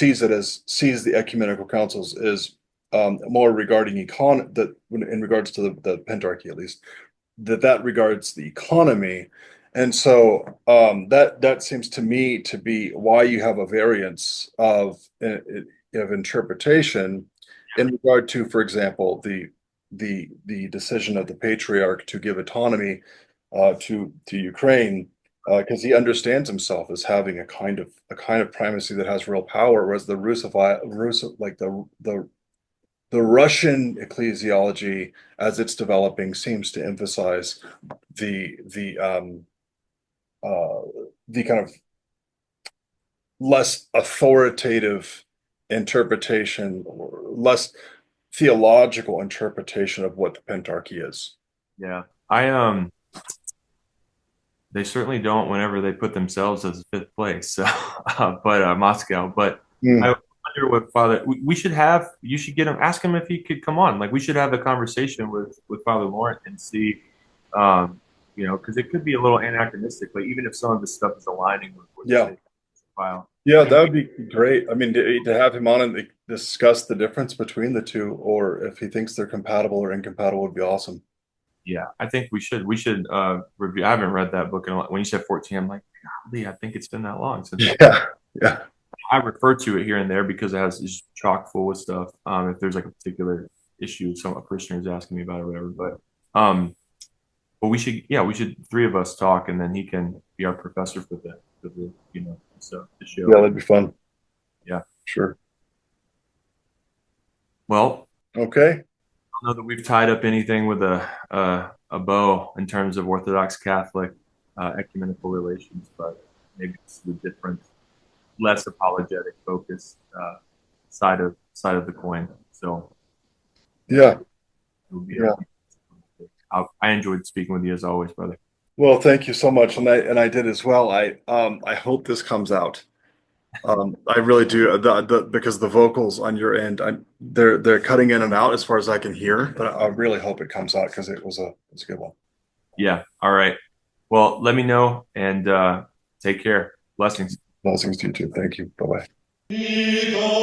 sees the ecumenical councils as more regarding that in regards to the Pentarchy at least that regards the economy, and so that seems to me to be why you have a variance of interpretation in regard to, for example, the decision of the patriarch to give autonomy to Ukraine, because he understands himself as having a kind of primacy that has real power, whereas the like the Russian ecclesiology, as it's developing, seems to emphasize the the um, uh, the kind of less authoritative interpretation or less theological interpretation of what the Pentarchy is. Yeah. They certainly don't whenever they put themselves as fifth place. So, but Moscow. But I Mm, wonder what Father. We should have. You should get him. Ask him if he could come on. Like we should have a conversation with Father Laurent and see, because it could be a little anachronistic. Like even if some of the stuff is aligning with what yeah, they file. yeah, that would be great. I mean, to have him on and discuss the difference between the two, or if he thinks they're compatible or incompatible, would be awesome. Yeah, I think we should. We should review. I haven't read that book in a lot. When you said 14, I'm like, golly, I think it's been that long since Yeah, yeah, I refer to it here and there because it has just chock full of stuff. If there's like a particular issue, some a parishioner is asking me about or whatever. But we should three of us talk, and then he can be our professor for the yeah, show. that'd be fun. Yeah. Sure. Well, Okay. I don't know that we've tied up anything with a bow in terms of Orthodox Catholic ecumenical relations, but maybe it's the different, less apologetic focused side of the coin. So Yeah, it will be yeah. I enjoyed speaking with you as always, brother. Well, thank you so much, and I did as well. I hope this comes out. I really do. Because the vocals on your end, they're cutting in and out as far as I can hear, but I really hope it comes out because it was a good one. Yeah. All right. Well, let me know and take care. Blessings. Blessings to you too. Thank you. Bye bye.